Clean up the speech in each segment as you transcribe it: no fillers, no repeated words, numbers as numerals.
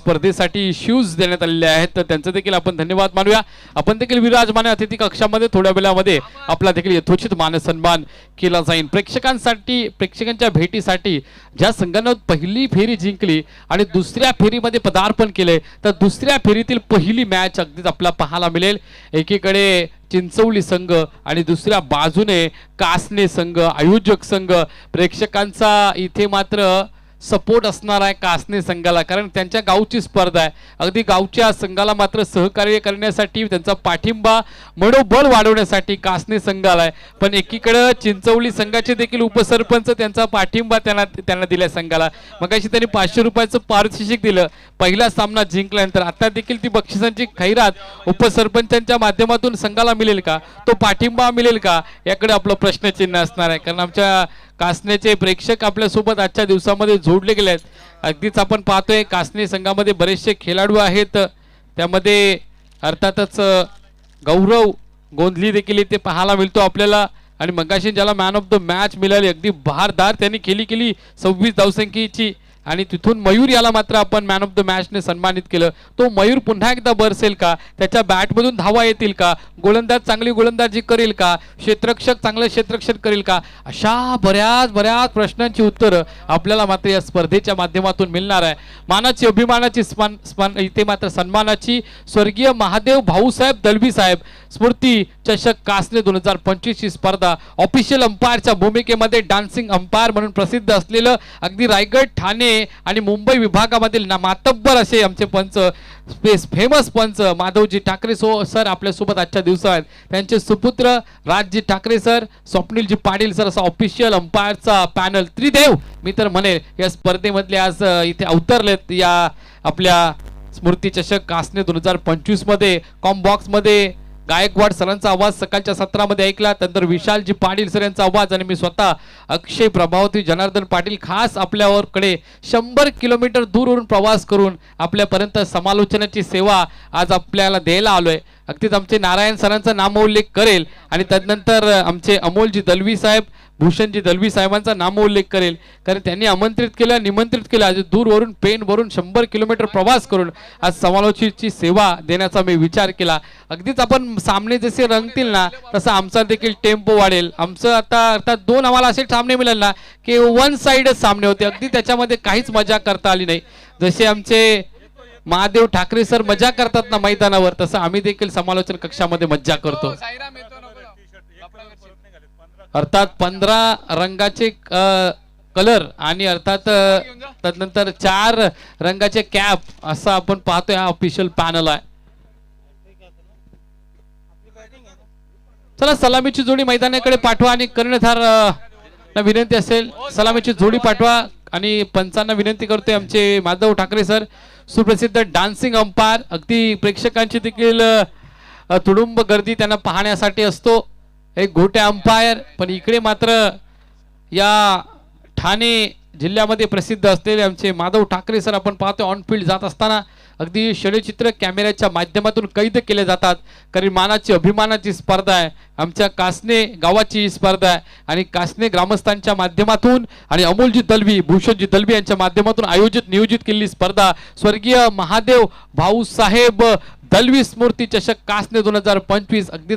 स्पर्धेसाठी शूज देण्यात आलेले आहेत, तर त्यांचं देखील आपण धन्यवाद मानूया. आपण देखील विराजमान अतिथी कक्षामध्ये थोड्या वेळामध्ये आपला देखील यथोचित मानसन्मान केला जाईल. प्रेक्षकांच्या भेटीसाठी ज्या संघानं पहिली फेरी जिंकली आणि दुसऱ्या फेरीमध्ये पदार्पण केले, तर दुसऱ्या फेरीतील पहिली मॅच अगदीच आपल्याला पाहायला मिळेल. एकीकडे चिंचवली संघ आणि दुसऱ्या बाजूने कासने संघ, आयोजक संघ. प्रेक्षकांचा इथे मात्र सपोर्ट असणार आहे कासने संघाला, कारण त्यांच्या गावची स्पर्धा आहे. अगदी गावच्या संघाला मात्र सहकार्य करण्यासाठी, त्यांचा पाठिंबा मनोबल वाढवण्यासाठी कासने संघाला आहे. पण एकीकडे चिंचवली संघाचे देखील उपसरपंच त्यांचा पाठिंबा त्यांना दिल्या संघाला. मगाशी त्यांनी 500 रुपयाचं पारितोषिक दिलं पहिला सामना जिंकल्यानंतर. आता देखील ती बक्षिसांची खैरात उपसरपंचांच्या माध्यमातून संघाला मिळेल का, तो पाठिंबा मिळेल का, याकडे आपलं प्रश्नचिन्ह असणार आहे. कारण आमच्या कासनेचे प्रेक्षक आपल्यासोबत आजच्या दिवसामध्ये जोडले गेले आहेत. अगदीच आपण पाहतोय कासने संघामध्ये बरेचसे खेळाडू आहेत, त्यामध्ये अर्थातच गौरव गोंधली देखील इथे पाहायला मिळतो आपल्याला. आणि मगाशी ज्याला मॅन ऑफ द मॅच मिळाली, अगदी बहारदार त्यांनी केली 26 धावसंख्येची. आणि तिथून मयूर याला मात्र आपण मॅन ऑफ द मॅचने सन्मानित केलं. तो मयूर पुन्हा एकदा बरसेल का, त्याच्या बॅटमधून धावा येतील का, गोलंदाज चांगली गोलंदाजी करेल का, क्षेत्ररक्षक चांगलं क्षेत्ररक्षण करेल का, अशा बऱ्याच प्रश्नांची उत्तरं आपल्याला मात्र या स्पर्धेच्या माध्यमातून मिळणार आहे. मानाची अभिमानाची इथे मात्र सन्मानाची स्वर्गीय महादेव भाऊसाहेब दलवी साहेब स्मृती चषक कासने 2025 ची स्पर्धा ऑफिशियल अंपायरच्या भूमिकेमध्ये डान्सिंग अंपायर म्हणून प्रसिद्ध असलेलं अगदी रायगड, ठाणे आणि मुंबई विभागामधील मातब्बर असे आमचे पंच, फेमस पंच माधवजी ठाकरे सर आपल्यासोबत आजच्या दिवसात आहेत. त्यांचे सुपुत्र राजजी ठाकरे सर, स्वप्नीलजी पाटील सर असा ऑफिशियल अंपायरचा पॅनल त्रिदेव मी तर म्हणेल या स्पर्धेमधले आज इथे अवतरलेत. या आपल्या स्मृती चषक कासने 2025 मध्ये कॉम्बॉक्स मध्ये गायकवाड सरांचा आवाज सकाळच्या सत्रामध्ये ऐकला, त्यानंतर विशालजी पाटील सर यांचा आवाज आणि मी स्वतः अक्षय प्रभावती जनार्दन पाटील खास आपल्याकडे 100 किलोमीटर दूरवरून प्रवास करून आपल्यापर्यंत समालोचनाची सेवा आज आपल्याला द्यायला आलोय. अगदीच आमचे नारायण सरांचा नामोल्लेख करेल आणि त्यानंतर आमचे अमोलजी दलवी साहेब, भूषणजी दलवी साहेबांचा नामोल्लेख करेल, कारण त्यांनी निमंत्रित केलं आज दूरवरून पेनवरून 100 किलोमीटर प्रवास करून आज समालोचनाची सेवा देण्याचा मी विचार केला. अगदीच आपण सामने जसे रंगतील ना तसा आमचा देखील टेम्पो वाढेल. आमचं आता अर्थात 2 आम्हाला असे सामने मिळेल ना की वन साइडच सामने होते, अगदी त्याच्यामध्ये काहीच मजा करता आली नाही. जसे आमचे महादेव ठाकरे सर मजा करतात ना मैदानावर, तसं आम्ही देखील समालोचन कक्षामध्ये मज्जा करतो. अर्थात 15 रंगाचे कलर आणि अर्थात त्यानंतर 4 रंगाचे कॅप असं आपण पाहतोय. हा ऑफिशियल पॅनल आहे. चला सलामीची जोडी मैदानाकडे पाठवा आणि कर्णधार विनंती असेल सलामीची जोडी पाठवा. आणि पंचांना विनंती करतोय आमचे माधव ठाकरे सर सुप्रसिद्ध डान्सिंग अंपायर. अगदी प्रेक्षकांची देखील तुडुंब गर्दी त्यांना पाहण्यासाठी असतो. एक घोटे अंपायर, पण इकडे मात्र या ठाणे जिल्ह्यामध्ये प्रसिद्ध असलेले आमचे माधव ठाकरे सर आपण पाहतो ऑन फील्ड जात असताना अगदी षडचित्र कॅमेऱ्याच्या माध्यमातून कैद केले जातात. कारण मानाची अभिमानाची स्पर्धा आहे, आमच्या कासने गावाची स्पर्धा आहे आणि कासने ग्रामस्थांच्या माध्यमातून आणि अमोलजी दलवी, भूषणजी दलवी यांच्या माध्यमातून नियोजित केलेली स्पर्धा स्वर्गीय महादेव भाऊसाहेब दलवी स्मृती चषक कासने 2025. अगदी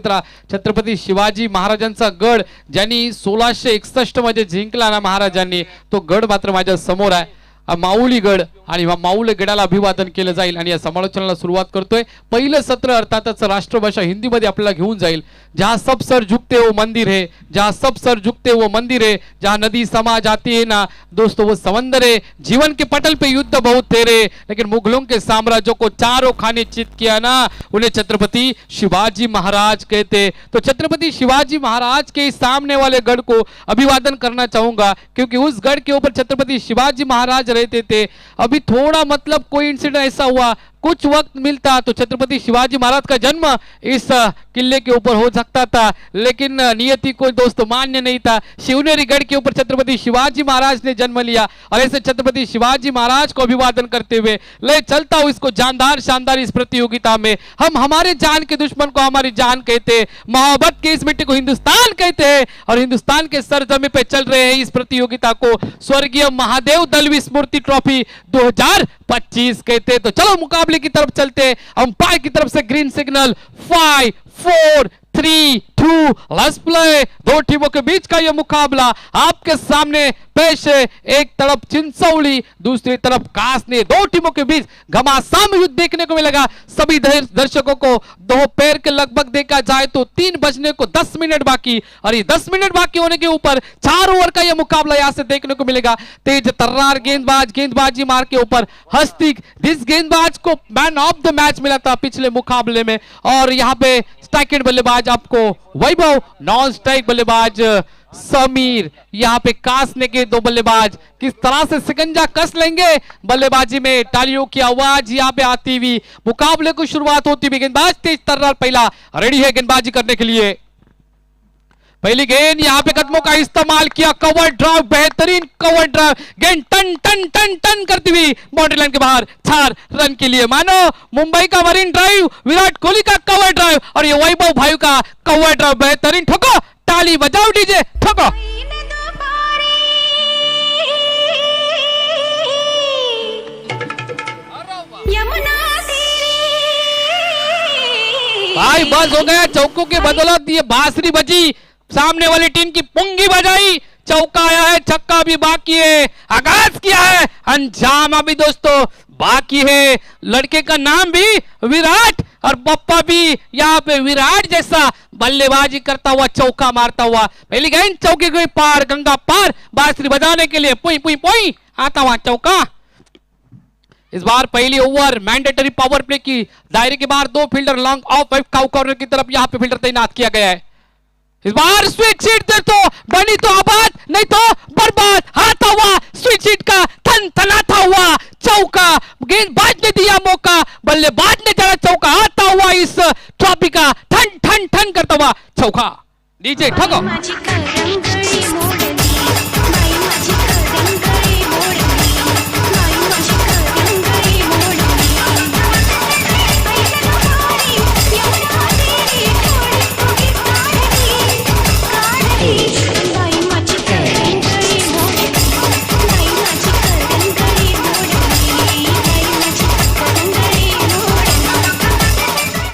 छत्रपती शिवाजी महाराजांचा गड ज्यांनी 1661 मध्ये जिंकला ना महाराजांनी, तो गड मात्र माझ्या समोर आहे. माऊली गड आणि माऊली गडाला अभिवादन केलं जाईल. आणि या समालोचनाला सुरुवात करतोय. पहिलं सत्र अर्थातच राष्ट्रभाषा हिंदीमध्ये आपल्याला घेऊन जाईल. जहाँ सब सर झुकते वो मंदिर है, जहाँ सब सर झुकते वो मंदिर है, जहाँ नदी समा जाती है ना दोस्तों वो समंदर है. जीवन के पटल पे युद्ध बहुत तेरे, लेकिन मुगलों के साम्राज्यों को चारों खाने चित किया ना, उन्हें छत्रपति शिवाजी महाराज कहते. तो छत्रपति शिवाजी महाराज के सामने वाले गढ़ को अभिवादन करना चाहूंगा, क्योंकि उस गढ़ के ऊपर छत्रपति शिवाजी महाराज रहते थे. अभी थोड़ा मतलब कोई इंसिडेंट ऐसा हुआ, कुछ वक्त मिलता तो छत्रपति शिवाजी महाराज का जन्म इस किले के ऊपर हो सकता था, लेकिन नियति को दोस्तों मान्य नहीं था. शिवनेरी गढ़ के ऊपर छत्रपति शिवाजी महाराज ने जन्म लिया और ऐसे छत्रपति शिवाजी महाराज को अभिवादन करते हुए ले चलता हूं इसको जानदार शानदार इस प्रतियोगिता में. हम हमारे जान के दुश्मन को हमारी जान कहते हैं, मोहब्बत की इस मिट्टी को हिंदुस्तान कहते हैं और हिंदुस्तान के सरजमी पे चल रहे हैं इस प्रतियोगिता को. स्वर्गीय महादेव दलवी स्मृति ट्रॉफी 2025 25 कहते तो चलो मुकाबले की तरफ चलते। अंपायर की तरफ से ग्रीन सिग्नल 5 4 3 2 लेट्स प्ले। दो टीमों के बीच का यह मुकाबला आपके सामने पेश है। एक तरफ चिंचौली, दूसरी तरफ कासने। दो टीमों के बीच घमासान युद्ध देखने को मिलेगा। सभी दर्शकों को दोपहर के लगभग देखा जाए तो 3 बजने को 10 मिनट बाकी, और ये 10 मिनट बाकी होने के ऊपर 4 ओवर का यह मुकाबला यहां से देखने को मिलेगा। तेज तर्रार गेंदबाजी मार के ऊपर हस्तिक, जिस गेंदबाज को मैन ऑफ द मैच मिला था पिछले मुकाबले में, और यहां पे स्ट्राइक एंड बल्लेबाज आपको वैभव, नॉन स्ट्राइक बल्लेबाज समीर। यहां पे कासने के दो बल्लेबाज किस तरह से शिकंजा कस लेंगे बल्लेबाजी में, तालियों की आवाज यहां पे आती हुई मुकाबले को शुरुआत होती हुई। गेंदबाज तेज तर्रार पहला रेडी है गेंदबाजी करने के लिए। पहली गेंद यहां पे कदमों का इस्तेमाल किया, कवर ड्राइव, बेहतरीन कवर ड्राइव, गेंद टन टन टन टन करती हुई बाउंड्री लाइन के बाहर 4 रन के लिए। मानो मुंबई का मरीन ड्राइव, विराट कोहली का कवर ड्राइव, और ये वैभव भाई का कवर ड्राइव, बेहतरीन। ठोको ताली बजाओ डीजे, ठोको। भाई बस हो गया, चौकों के बदौलत ये बांसुरी बजी, सामने वाली टीम की पुंगी बजाई, चौका आया है, छक्का भी बाकी है, आगाज किया है, अंजाम अभी दोस्तों बाकी है। लड़के का नाम भी विराट, और पप्पा भी यहाँ पे विराट जैसा बल्लेबाजी करता हुआ, चौका मारता हुआ। पहली गेंद चौके गई पार, गंगा पार, बांसुरी बजाने के लिए पुई पुई पुई आता हुआ चौका। इस बार पहली ओवर मैंडेटरी पावर प्ले की दायरे के बाहर 2 fielder long off cow corner की तरफ यहाँ पे फील्डर तैनात किया गया है। इस बार स्विच शीट दे तो बनी तो आबाद, नहीं तो बर्बाद। आता हुआ स्विच शीट का थन थनाता हुआ चौका, गेंदबाज ने दिया मौका, बल्लेबाज ने जरा चौका, आता हुआ इस ट्रॉफी का ठन ठन ठन करता हुआ चौका। नीचे ठगो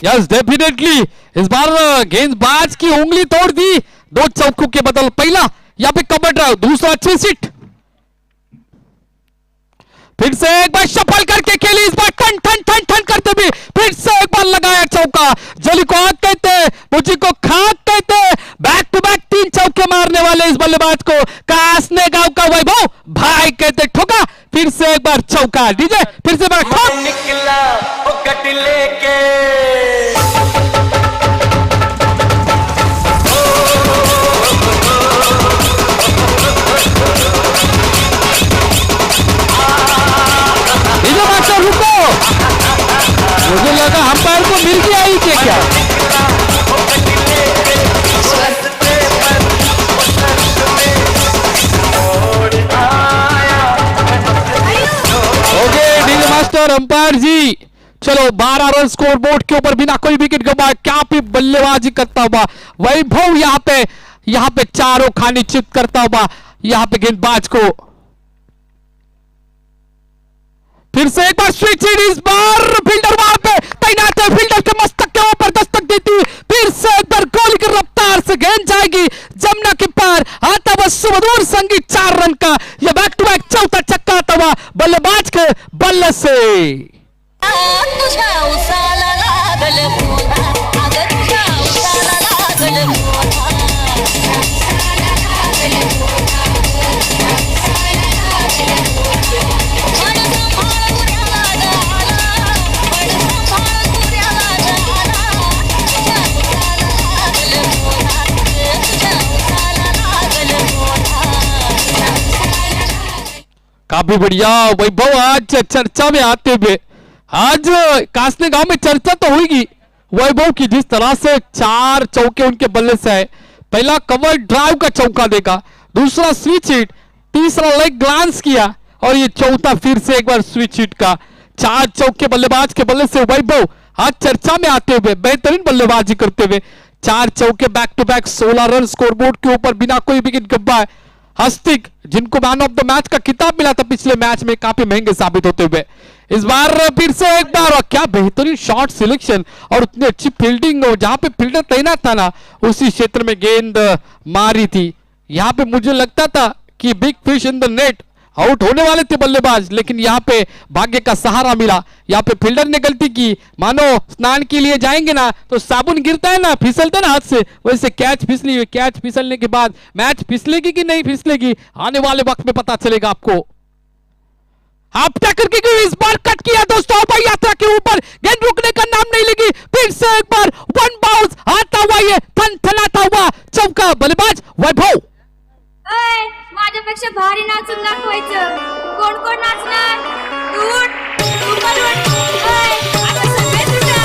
यस डेफिनेटली। इस बार गेंदबाज की उंगली तोड़ दी 2 चौकों के बदल। पहला यहां पे कवर ड्राइव, दूसरा अच्छी सिट, फिर से एक बार शफल करके खेली, इस बार ठन ठन ठन ठन करते भी फिर से एक बार लगाया चौका। जली को आग कहते, मुझी को खाक कहते, बैक टू बैक 3 चौके मारने वाले इस बल्लेबाज को कासने गांव का वैभव भाई कहते। ठोका फिर से एक बार चौका, डीजे फिर से बार ठोक निकला ओ गट लेके। रुको, मुझे लगा अंपायर को मिल गया ही क्या। ओके डीजे मास्टर अंपायर जी, चलो 12 रन स्कोर बोर्ड के ऊपर बिना कोई विकेट गंवाए क्या भी बल्लेबाजी करता हुआ वैभव यहाँ पे चारों खाने चित करता हुआ यहाँ पे गेंदबाज को। फिर से एक बार स्विच, इस बार फील्डर वहां पे तैनात है, फील्डर के मस्तक के ऊपर दस्तक देती हुई फिर से एक बार गोली की रफ्तार से गेंद जाएगी जमुना के पार। आता हुआ सुमधुर संगीत 4 रन का, यह बैक टू बैक चौथा छक्का आता हुआ बल्लेबाज के बल्ले से। काफी बढ़िया वैभव आज चर्चा में आते हुए। आज कासने गांव में चर्चा तो होगी वैभव की, जिस तरह से 4 चौके उनके बल्ले से आए। पहला कवर ड्राइव का चौका देखा, दूसरा स्विच हिट, तीसरा लेग ग्लांस किया, और ये चौथा फिर से एक बार स्विच हिट का। 4 चौके बल्लेबाज के बल्ले से वैभव आज चर्चा में आते हुए बेहतरीन बल्लेबाजी करते हुए 4 चौके back to back 16 run scoreboard के ऊपर बिना कोई विकेट गंवाए। हस्तिक जिनको मैन ऑफ द मैच का खिताब मिला था पिछले मैच में, काफी महंगे साबित होते हुए इस बार फिर से एक बार, और क्या बेहतरीन शॉट सिलेक्शन और उतनी अच्छी फील्डिंग, और जहां पे फील्डर तैनात था ना उसी क्षेत्र में गेंद मारी थी। यहां पे मुझे लगता था कि big fish in the net, out होने वाले थे बल्लेबाज, लेकिन यहाँ पे भाग्य का सहारा मिला। यहाँ पे फील्डर ने गलती की, मानो स्नान के लिए जाएंगे ना तो साबुन गिरता है ना, फिसलता है ना हाथ से, वैसे कैच फिसली। कैच फिसलने के बाद मैच फिसलेगी कि नहीं फिसलेगी आने वाले वक्त में पता चलेगा आपको। आप क्या करके इस बार कट किया दोस्तों, भाई यात्रा के ऊपर गेंद रुकने का नाम नहीं लेगी। फिर से एक बार वन बाउंस आता हुआ, ये थनथनाता हुआ चौका, बल्लेबाज वैभव। माझ्यापेक्षा भारी नाचून दाखवायचं। कोण कोण नाचणार? उठ, तू पण उठ. आता सगळेच उठा.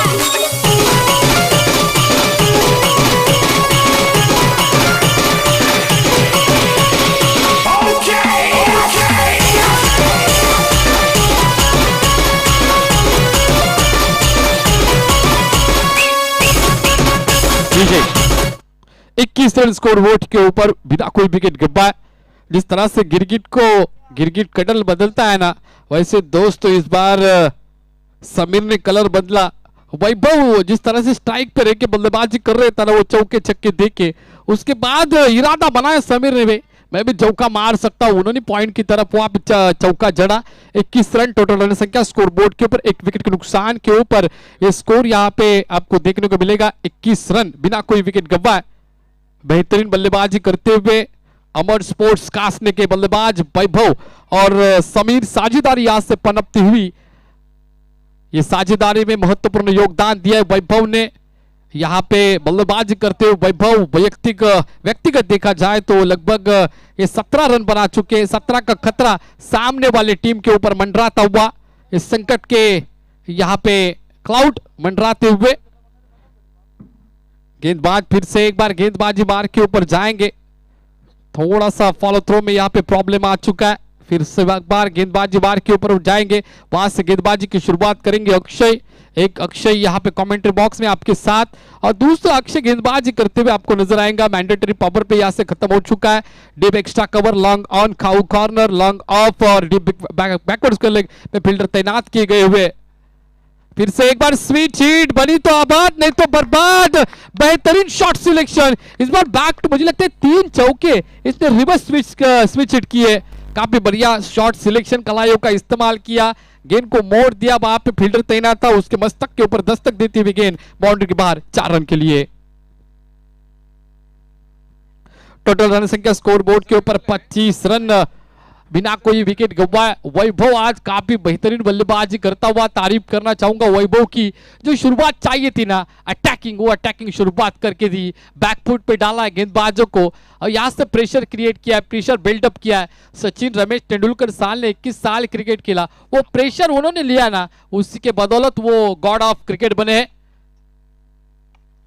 विजय 21 रन स्कोर बोर्ड के ऊपर बिना कोई विकेट गब्बा। जिस तरह से गिरगिट कटल बदलता है ना, वैसे दोस्तों इस बार समीर ने कलर बदला। वैभव जिस तरह से स्ट्राइक पे रह के बल्लेबाजी कर रहे थे ना, वो चौके छक्के दे के उसके बाद इरादा बनाया समीर ने, मैं भी चौका मार सकता हूं। उन्होंने पॉइंट की तरफ वहां चौका जड़ा। 21 रन टोटल रन संख्या स्कोर बोर्ड के ऊपर, एक विकेट के नुकसान के ऊपर ये स्कोर यहाँ पे आपको देखने को मिलेगा। 21 रन बिना कोई विकेट गंवा। बेहतरीन बल्लेबाजी करते हुए अमर स्पोर्ट्स कास्ने के बल्लेबाज वैभव और समीर साझेदारी यहां से पनपती हुई, ये साझेदारी में महत्वपूर्ण योगदान दिया है वैभव ने। यहां पे बल्लेबाजी करते हुए वैभव व्यक्तिगत देखा जाए तो लगभग ये 17 रन बना चुके हैं। 17 का खतरा सामने वाले टीम के ऊपर मंडराता हुआ, इस संकट के यहां पे क्लाउड मंडराते हुए गेंदबाज फिर से एक बार गेंदबाजी मार के ऊपर जाएंगे। थोड़ा सा फॉलो थ्रो में यहाँ पे प्रॉब्लम आ चुका है। फिर से एक बार गेंदबाजी मार के ऊपर जाएंगे, वहां से गेंदबाजी की शुरुआत करेंगे अक्षय। एक अक्षय यहाँ पे कमेंट्री बॉक्स में आपके साथ, और दूसरा अक्षय गेंदबाजी करते हुए आपको नजर आएगा। मैंडेटरी पावर पे यहाँ से खत्म हो चुका है। Deep extra cover, long on, खाऊ कॉर्नर, लॉन्ग ऑफ और डीप बैकवर्ड स्क्वायर लेग में फील्डर तैनात किए गए हुए। फिर से एक बार स्वीट शीट बनी तो आबाद, नहीं तो बर्बाद। बेहतरीन शॉट सिलेक्शन, इस बार बैक टू, मुझे लगता है 3 चौके इसने रिवर्स स्विच हिट किए। काफी बढ़िया शॉट सिलेक्शन, कलाइयों का इस्तेमाल किया, गेंद को मोड़ दिया। वहां पे फील्डर तैनात था, उसके मस्तक के ऊपर दस्तक देती हुई गेंद बाउंड्री के बाहर, 4 रन के लिए। टोटल रन संख्या स्कोर बोर्ड के ऊपर 25 रन बिना कोई विकेट गंवाए। वैभव आज काफी बेहतरीन बल्लेबाजी करता हुआ तारीफ करना चाहूंगा वैभव की। जो शुरुआत चाहिए थी ना अटैकिंग, वो अटैकिंग शुरुआत करके दी, बैकफुट पे डाला है गेंदबाजों को और यहां से प्रेशर क्रिएट किया है, प्रेशर बिल्डअप किया है। सचिन रमेश तेंदुलकर साल ने 21 साल क्रिकेट खेला, वो प्रेशर उन्होंने लिया ना, उसी के बदौलत वो गॉड ऑफ क्रिकेट बने हैं।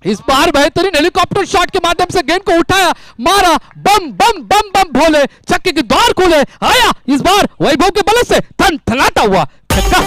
इस बार बेहतरीन हेलीकॉप्टर शॉट के माध्यम से गेंद को उठाया, मारा, बम बम बम बम भोले, छक्के के द्वार खोले, आया इस बार वैभव के बल्ले से थनथनाता हुआ छक्का।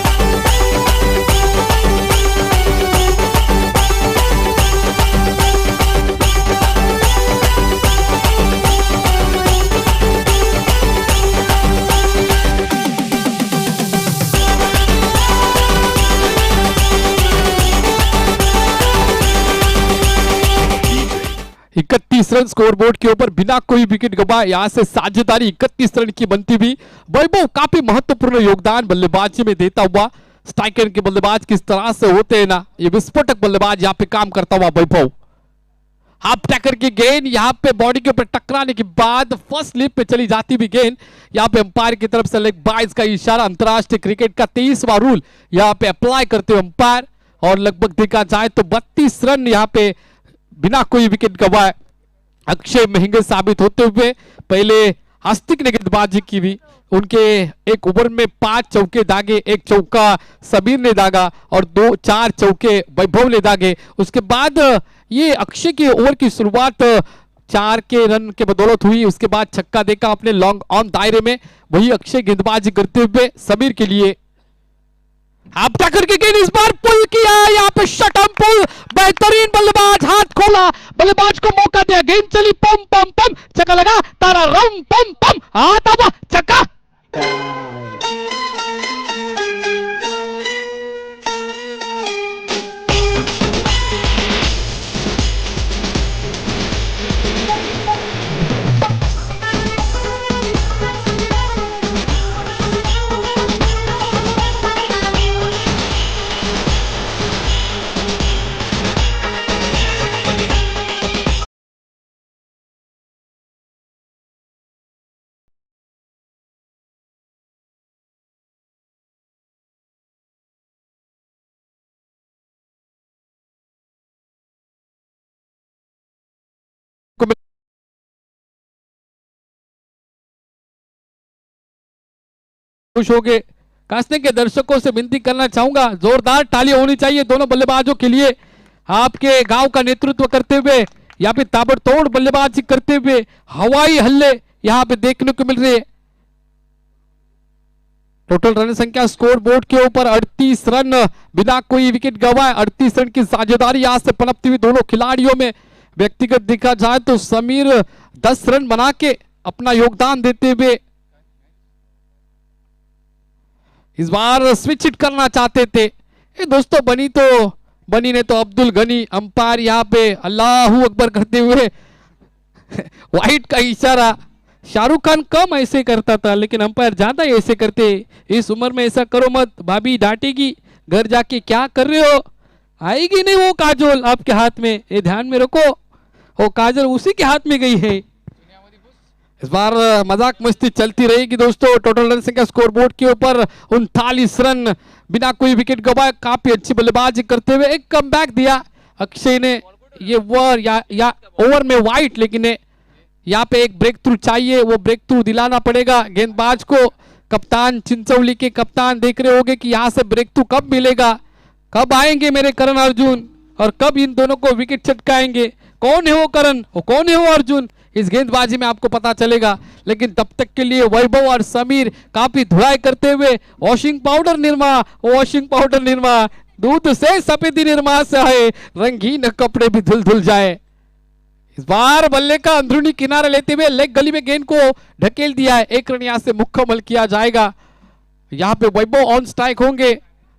इकतीस रन स्कोर बोर्ड के ऊपर बिना कोई विकेट गंवाए। यहां से साझेदारी 31 रन की बनती हुई। वैभव काफी महत्वपूर्ण योगदान बल्लेबाजी में देता हुआ। स्ट्राइकर के बल्लेबाज किस तरह से होते हैं ना, ये विस्फोटक बल्लेबाज यहाँ पे काम करता हुआ वैभव। हाफ टैकर की गेंद यहाँ पे बॉडी के ऊपर टकराने के बाद फर्स्ट स्लिप पे चली जाती हुई गेंद, यहाँ पे अंपायर की तरफ से लेग बाइज का इशारा। अंतरराष्ट्रीय क्रिकेट का 23वां रूल यहाँ पे अप्लाई करते हुए अंपायर, और लगभग देखा जाए तो 32 रन यहाँ पे बिना कोई विकेट गंवाए अक्षय महंगे साबित होते हुए। पहले हस्तिक ने गेंदबाजी की भी, उनके एक ओवर में 5 चौके दागे, एक चौका समीर ने दागा और 4 चौके वैभव ने दागे। उसके बाद ये अक्षय के ओवर की शुरुआत 4 के रन के बदौलत हुई, उसके बाद छक्का देखा अपने लॉन्ग ऑन दायरे में। वही अक्षय गेंदबाजी करते हुए समीर के लिए आप क्या करके गेंद इस बार पुल किया, यहाँ पे शट एंड पुल, बेहतरीन बल्लेबाज हाथ खोला, बल्लेबाज को मौका दिया, गेंद चली पम पम पम, चक्का लगा, तारा रम पम पम, हाथ आवा, चक्का। खुश हो गए। कांसने के दर्शकों से विनती करना चाहूंगा, जोरदार ताली होनी चाहिए दोनों बल्लेबाजों के लिए। आपके गांव का नेतृत्व करते हुए यहाँ पे ताबड़तोड़ बल्लेबाजी करते हुए हवाई हल्ले यहाँ पे देखने को मिल रहे हैं। टोटल रन संख्या स्कोर बोर्ड के ऊपर 38 रन बिना कोई विकेट गंवाए। 38 रन की साझेदारी यहां से पनपती हुई दोनों खिलाड़ियों में। व्यक्तिगत देखा जाए तो समीर 10 रन बना के अपना योगदान देते हुए इस बार स्विच हिट करना चाहते थे। ये दोस्तों बनी ने तो अब्दुल गनी अंपायर यहाँ पे अल्लाहू अकबर करते हुए वाइट का इशारा। शाहरुख खान कम ऐसे करता था लेकिन अंपायर ज्यादा ऐसे करते। इस उम्र में ऐसा करो मत, भाभी डांटेगी, घर जाके क्या कर रहे हो। आएगी नहीं वो काजोल आपके हाथ में, ये ध्यान में रखो, वो काजल उसी के हाथ में गई है। इस बार मजाक मस्ती चलती रहेगी दोस्तों। टोटल रन संख्या स्कोर बोर्ड के ऊपर 39 रन बिना कोई विकेट गंवाए। काफी अच्छी बल्लेबाजी करते हुए एक कमबैक दिया अक्षय ने। ये ओवर या ओवर में वाइट, लेकिन यहाँ पे एक ब्रेक थ्रू चाहिए, वो ब्रेक थ्रू दिलाना पड़ेगा गेंदबाज को। कप्तान चिंचौली के कप्तान देख रहे होंगे कि यहाँ से ब्रेक थ्रू कब मिलेगा, कब आएंगे मेरे करण अर्जुन और कब इन दोनों को विकेट चटकाएंगे। कौन है वो करण, वो कौन है वो अर्जुन, इस गेंदबाजी में आपको पता चलेगा। लेकिन तब तक के लिए वैभव और समीर काफी धुलाई करते हुए वॉशिंग पाउडर निर्मा दूध से सफेदी निर्मा से है, रंगीन कपड़े भी धुल धुल जाए। इस बार बल्ले का अंदरूनी किनारा लेते हुए लेग गली में गेंद को ढकेल दिया है। एक रन यहां से मुकम्मल किया जाएगा। यहाँ पे वैभव ऑन स्ट्राइक होंगे।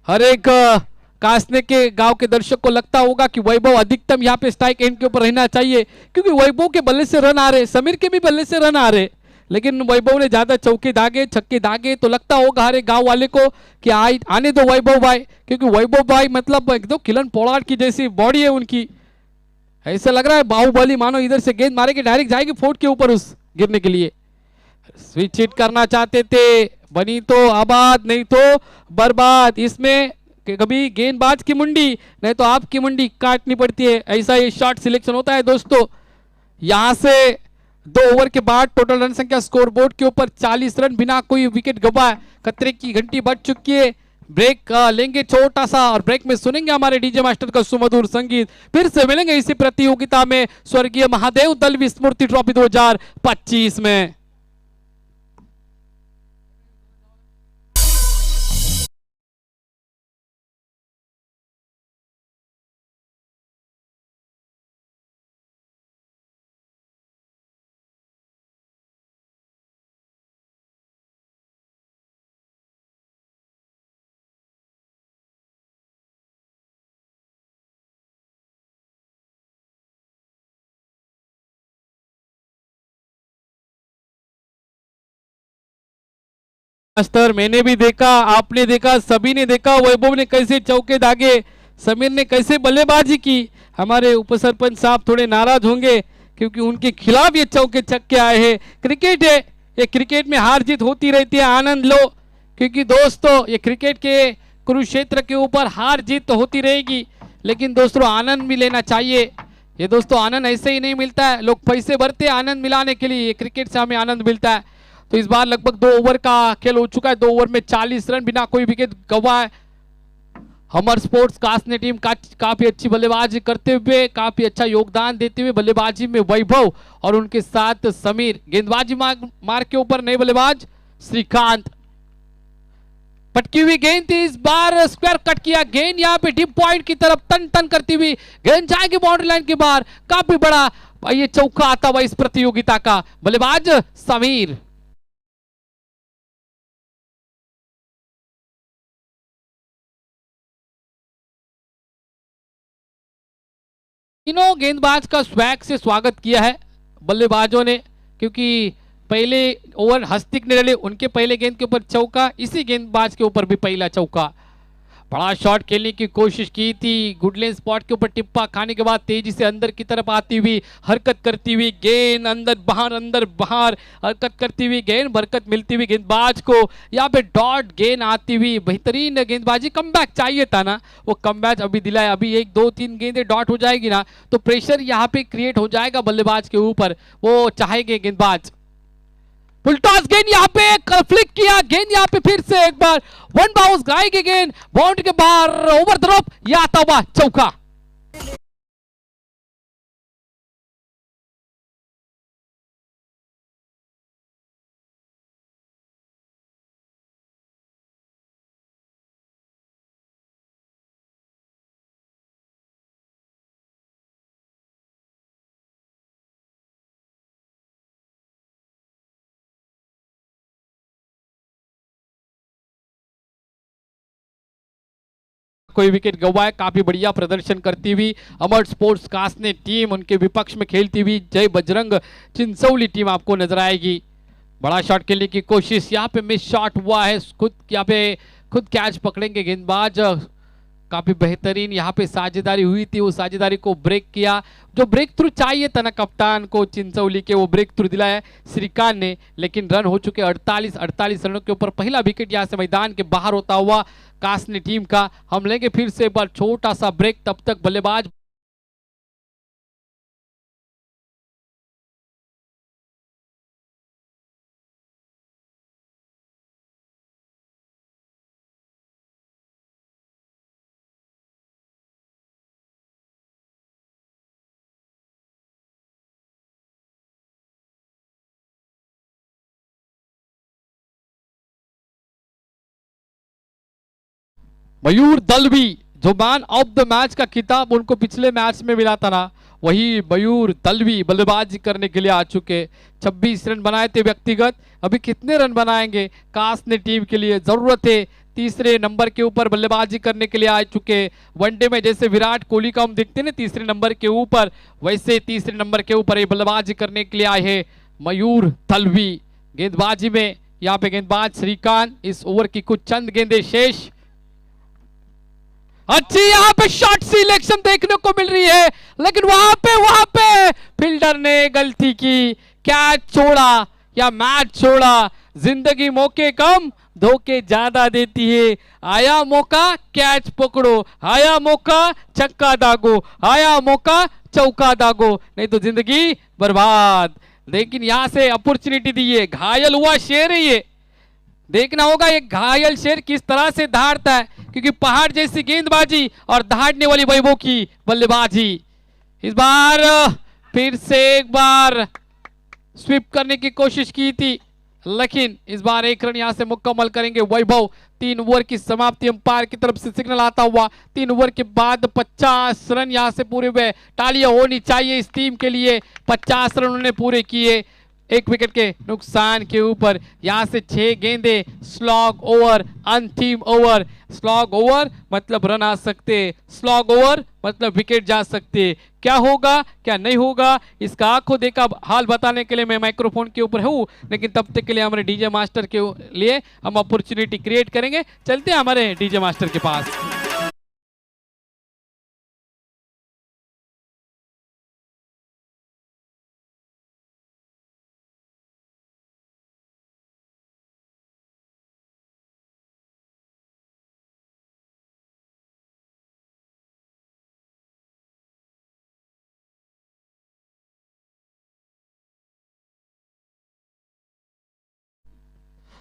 हर एक कासने के गांव के दर्शक को लगता होगा कि वैभव अधिकतम यहाँ पे स्ट्राइक एंड के ऊपर रहना चाहिए, क्योंकि वैभव के बल्ले से रन आ रहे, समीर के भी बल्ले से रन आ रहे, लेकिन वैभव ने ज्यादा चौके दागे छक्के दागे। तो लगता होगा हर एक गांव वाले को कि आने दो वैभव भाई, क्योंकि वैभव भाई मतलब एकदम किलन पोलार्ड की जैसी बॉडी है उनकी। ऐसा लग रहा है बाहुबली, मानो इधर से गेंद मारेगी डायरेक्ट जाएगी फोर्ट के ऊपर उस गिरने के लिए। स्विच हिट करना चाहते थे, बनी तो आबाद नहीं तो बर्बाद। इसमें कभी गेंदबाज की मुंडी नहीं तो आपकी मुंडी काटनी पड़ती है, ऐसा ये शॉट सिलेक्शन होता है दोस्तों। यहां से 2 ओवर के बाद टोटल रन संख्या स्कोर बोर्ड के ऊपर 40 रन बिना कोई विकेट गंवाए। खतरे की घंटी बज चुकी है। ब्रेक लेंगे छोटा सा और ब्रेक में सुनेंगे हमारे डीजे मास्टर का सुमधुर संगीत। फिर से मिलेंगे इसी प्रतियोगिता में स्वर्गीय महादेव दलवी स्मृति ट्रॉफी 2025 में। मास्टर मैंने भी देखा, आपने देखा, सभी ने देखा वैभव ने कैसे चौके दागे, समीर ने कैसे बल्लेबाजी की। हमारे उपसरपंच साहब थोड़े नाराज होंगे क्योंकि उनके खिलाफ ये चौके छक्के आए हैं। क्रिकेट है, ये क्रिकेट में हार जीत होती रहती है, आनंद लो, क्योंकि दोस्तों ये क्रिकेट के कुरुक्षेत्र के ऊपर हार जीत तो होती रहेगी, लेकिन दोस्तों आनंद भी लेना चाहिए। ये दोस्तों आनंद ऐसे ही नहीं मिलता है, लोग पैसे भरते हैं आनंद मिलाने के लिए, ये क्रिकेट से हमें आनंद मिलता है। तो इस बार लगभग 2 ओवर का खेल हो चुका है। 2 ओवर में 40 रन बिना कोई विकेट गंवाए। हमर स्पोर्ट्स कासने टीम काफी अच्छी बल्लेबाजी करते हुए, काफी अच्छा योगदान देते हुए बल्लेबाजी में वैभव और उनके साथ समीर। गेंदबाजी मार के ऊपर नए बल्लेबाज श्रीकांत। पटकी हुई गेंद थी, इस बार स्क्वायर कट किया, गेंद यहाँ पे डीप पॉइंट की तरफ टन टन करती हुई गेंद जाएगी बाउंड्री लाइन के बाहर। काफी बड़ा ये चौका आता हुआ इस प्रतियोगिता का। बल्लेबाज समीर। तीनों गेंदबाज का स्वैग से स्वागत किया है बल्लेबाजों ने, क्योंकि पहले ओवर हस्तिक ने डाले, उनके पहले गेंद के ऊपर चौका, इसी गेंदबाज के ऊपर भी पहला चौका। बड़ा शॉट खेलने की कोशिश की थी, गुडलेन स्पॉट के ऊपर टिप्पा खाने के बाद तेजी से अंदर की तरफ आती हुई, हरकत करती हुई गेंद अंदर बाहर हरकत करती हुई गेंद, बरकत मिलती हुई गेंदबाज को। यहाँ पे डॉट गेंद आती हुई, बेहतरीन गेंदबाजी। कमबैक चाहिए था ना, वो कमबैक अभी दिलाया। अभी 1 2 3 गेंदें डॉट हो जाएगी ना तो प्रेशर यहाँ पे क्रिएट हो जाएगा बल्लेबाज के ऊपर, वो चाहेंगे गेंदबाज। फुल टॉस गेंद यहाँ पे फ्लिक किया, गेंद यहाँ पे फिर से एक बार वन बाउंस गाएगी गेंद बाउंड्री के बाहर, ओवर द रोप, यह आता हुआ चौका। कोई विकेट गंवाए, काफी बढ़िया प्रदर्शन करती हुई अमर स्पोर्ट्स कास्ट ने टीम, उनके विपक्ष में खेलती हुई जय बजरंग चिंचौली टीम आपको नजर आएगी। बड़ा शॉट खेलने की कोशिश, यहाँ पे मिस शॉट हुआ है, खुद यहाँ पे खुद कैच पकड़ेंगे गेंदबाज। काफी बेहतरीन यहाँ पे साझेदारी हुई थी, वो साझेदारी को ब्रेक किया, जो ब्रेक थ्रू चाहिए था ना कप्तान को चिंचौली के, वो ब्रेक थ्रू दिलाया श्रीकांत ने। लेकिन रन हो चुके 48 रनों के ऊपर, पहला विकेट यहाँ से मैदान के बाहर होता हुआ कासनी टीम का। हम लेंगे फिर से एक बार छोटा सा ब्रेक, तब तक बल्लेबाज मयूर दलवी, जो मैन ऑफ द मैच का खिताब उनको पिछले मैच में मिला था ना, वही मयूर दलवी बल्लेबाजी करने के लिए आ चुके। 26 रन बनाए थे व्यक्तिगत, अभी कितने रन बनाएंगे कास ने टीम के लिए, जरूरत है तीसरे नंबर के ऊपर बल्लेबाजी करने के लिए आ चुके। वनडे में जैसे विराट कोहली का हम देखते ना तीसरे नंबर के ऊपर, वैसे तीसरे नंबर के ऊपर ये बल्लेबाजी करने के लिए आए हैं मयूर दलवी। गेंदबाजी में यहाँ पे गेंदबाज श्रीकांत, इस ओवर की कुछ चंद गेंदें शेष। अच्छी यहाँ पे शॉट सिलेक्शन देखने को मिल रही है, लेकिन वहां पे फील्डर ने गलती की, कैच छोड़ा या मैच छोड़ा। जिंदगी मौके कम धोखे ज्यादा देती है, आया मौका कैच पकड़ो, आया मौका छक्का दागो, आया मौका चौका दागो, नहीं तो जिंदगी बर्बाद। लेकिन यहां से अपॉर्चुनिटी दी है, घायल हुआ शेर है ये, देखना होगा ये घायल शेर किस तरह से दहाड़ता है, क्योंकि पहाड़ जैसी गेंदबाजी और दहाड़ने वाली वैभव की बल्लेबाजी। इस बार फिर से एक बार स्वीप करने की कोशिश की थी, लेकिन इस बार एक रन यहां से मुकम्मल करेंगे वैभव। 3 ओवर की समाप्ति अंपायर की तरफ से सिग्नल आता हुआ, 3 ओवर के बाद 50 रन यहां से पूरे हुए। तालियां होनी चाहिए इस टीम के लिए, 50 रन उन्होंने पूरे किए 1 विकेट के नुकसान के ऊपर। यहां से 6 गेंदे, स्लॉग ओवर, अंतिम ओवर। स्लॉग ओवर मतलब रन आ सकते, स्लॉग ओवर मतलब विकेट जा सकते। क्या होगा क्या नहीं होगा इसका आंखों देखा हाल बताने के लिए मैं माइक्रोफोन के ऊपर हूं, लेकिन तब तक के लिए हमारे डीजे मास्टर के लिए हम अपॉर्चुनिटी क्रिएट करेंगे। चलते हैं हमारे डीजे मास्टर के पास।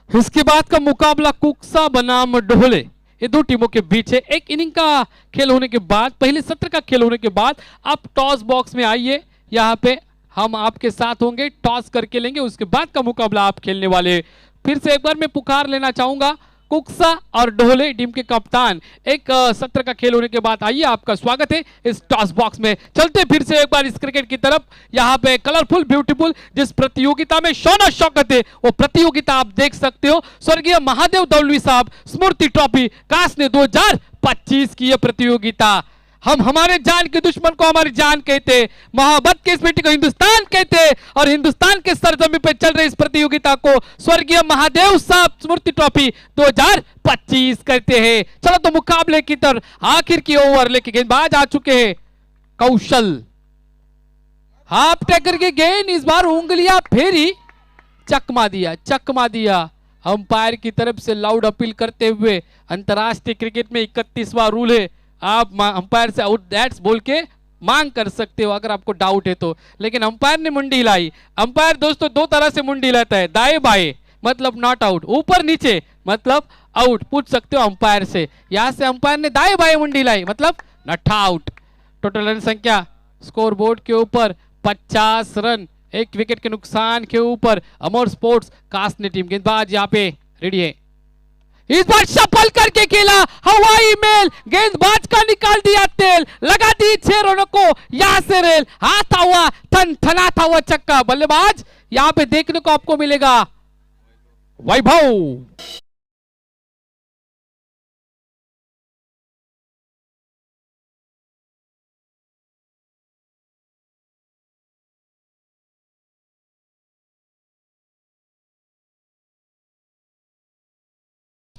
इसके बाद का मुकाबला कुक्सा बनाम डोले, ये दो टीमों के बीच है। एक इनिंग का खेल होने के बाद, पहले सत्र का खेल होने के बाद आप टॉस बॉक्स में आइए, यहाँ पे हम आपके साथ होंगे, टॉस करके लेंगे, उसके बाद का मुकाबला आप खेलने वाले। फिर से एक बार मैं पुकार लेना चाहूंगा कुक्सा और डोले टीम के कप्तान, एक सत्र का खेल होने के बाद आइए, आपका स्वागत है इस टॉस बॉक्स में। चलते फिर से एक बार इस क्रिकेट की तरफ। यहाँ पे कलरफुल ब्यूटीफुल जिस प्रतियोगिता में शौना शौकत है, वो प्रतियोगिता आप देख सकते हो। स्वर्गीय महादेव दौलवी साहब स्मृति ट्रॉफी कास ने 2025 की यह प्रतियोगिता, हम हमारे जान के दुश्मन को हमारी जान कहते, मोहब्बत के इस बेटी को हिंदुस्तान कहते, और हिंदुस्तान के सरजमी पे चल रही इस प्रतियोगिता को स्वर्गीय महादेव साहब स्मृति ट्रॉफी 2025 कहते हैं। चलो तो मुकाबले की तरफ आखिर की ओवर लेके गेंदबाज आ चुके हैं कौशल। हाफ टैकर के गेंद, इस बार उंगलियां फेरी, चकमा दिया अंपायर की तरफ से लाउड अपील करते हुए। अंतरराष्ट्रीय क्रिकेट में 31वां रूल है, आप अंपायर से आउट दैट्स बोल के मांग कर सकते हो अगर आपको डाउट है तो। लेकिन अंपायर ने मुंडी हिलाई। अंपायर दोस्तों दो तरह से मुंडी हिलाता है, दाएं बाएं मतलब नॉट आउट, ऊपर नीचे मतलब आउट। पूछ सकते हो अंपायर से। यहां से अंपायर ने दाएं बाएं मुंडी हिलाई मतलब नॉट आउट। टोटल रन संख्या स्कोर बोर्ड के ऊपर 50 रन, एक विकेट के नुकसान के ऊपर अमर स्पोर्ट्स कासने टीम। गेंदबाज यहाँ पे रेडी है, इस बार सफल करके खेला हवाई मेल, गेंदबाज का निकाल दिया तेल, लगा दी 6 रनों को यहां से रेल, हाथ हुआ थन थनाता हुआ चक्का। बल्लेबाज यहां पे देखने को आपको मिलेगा वैभव।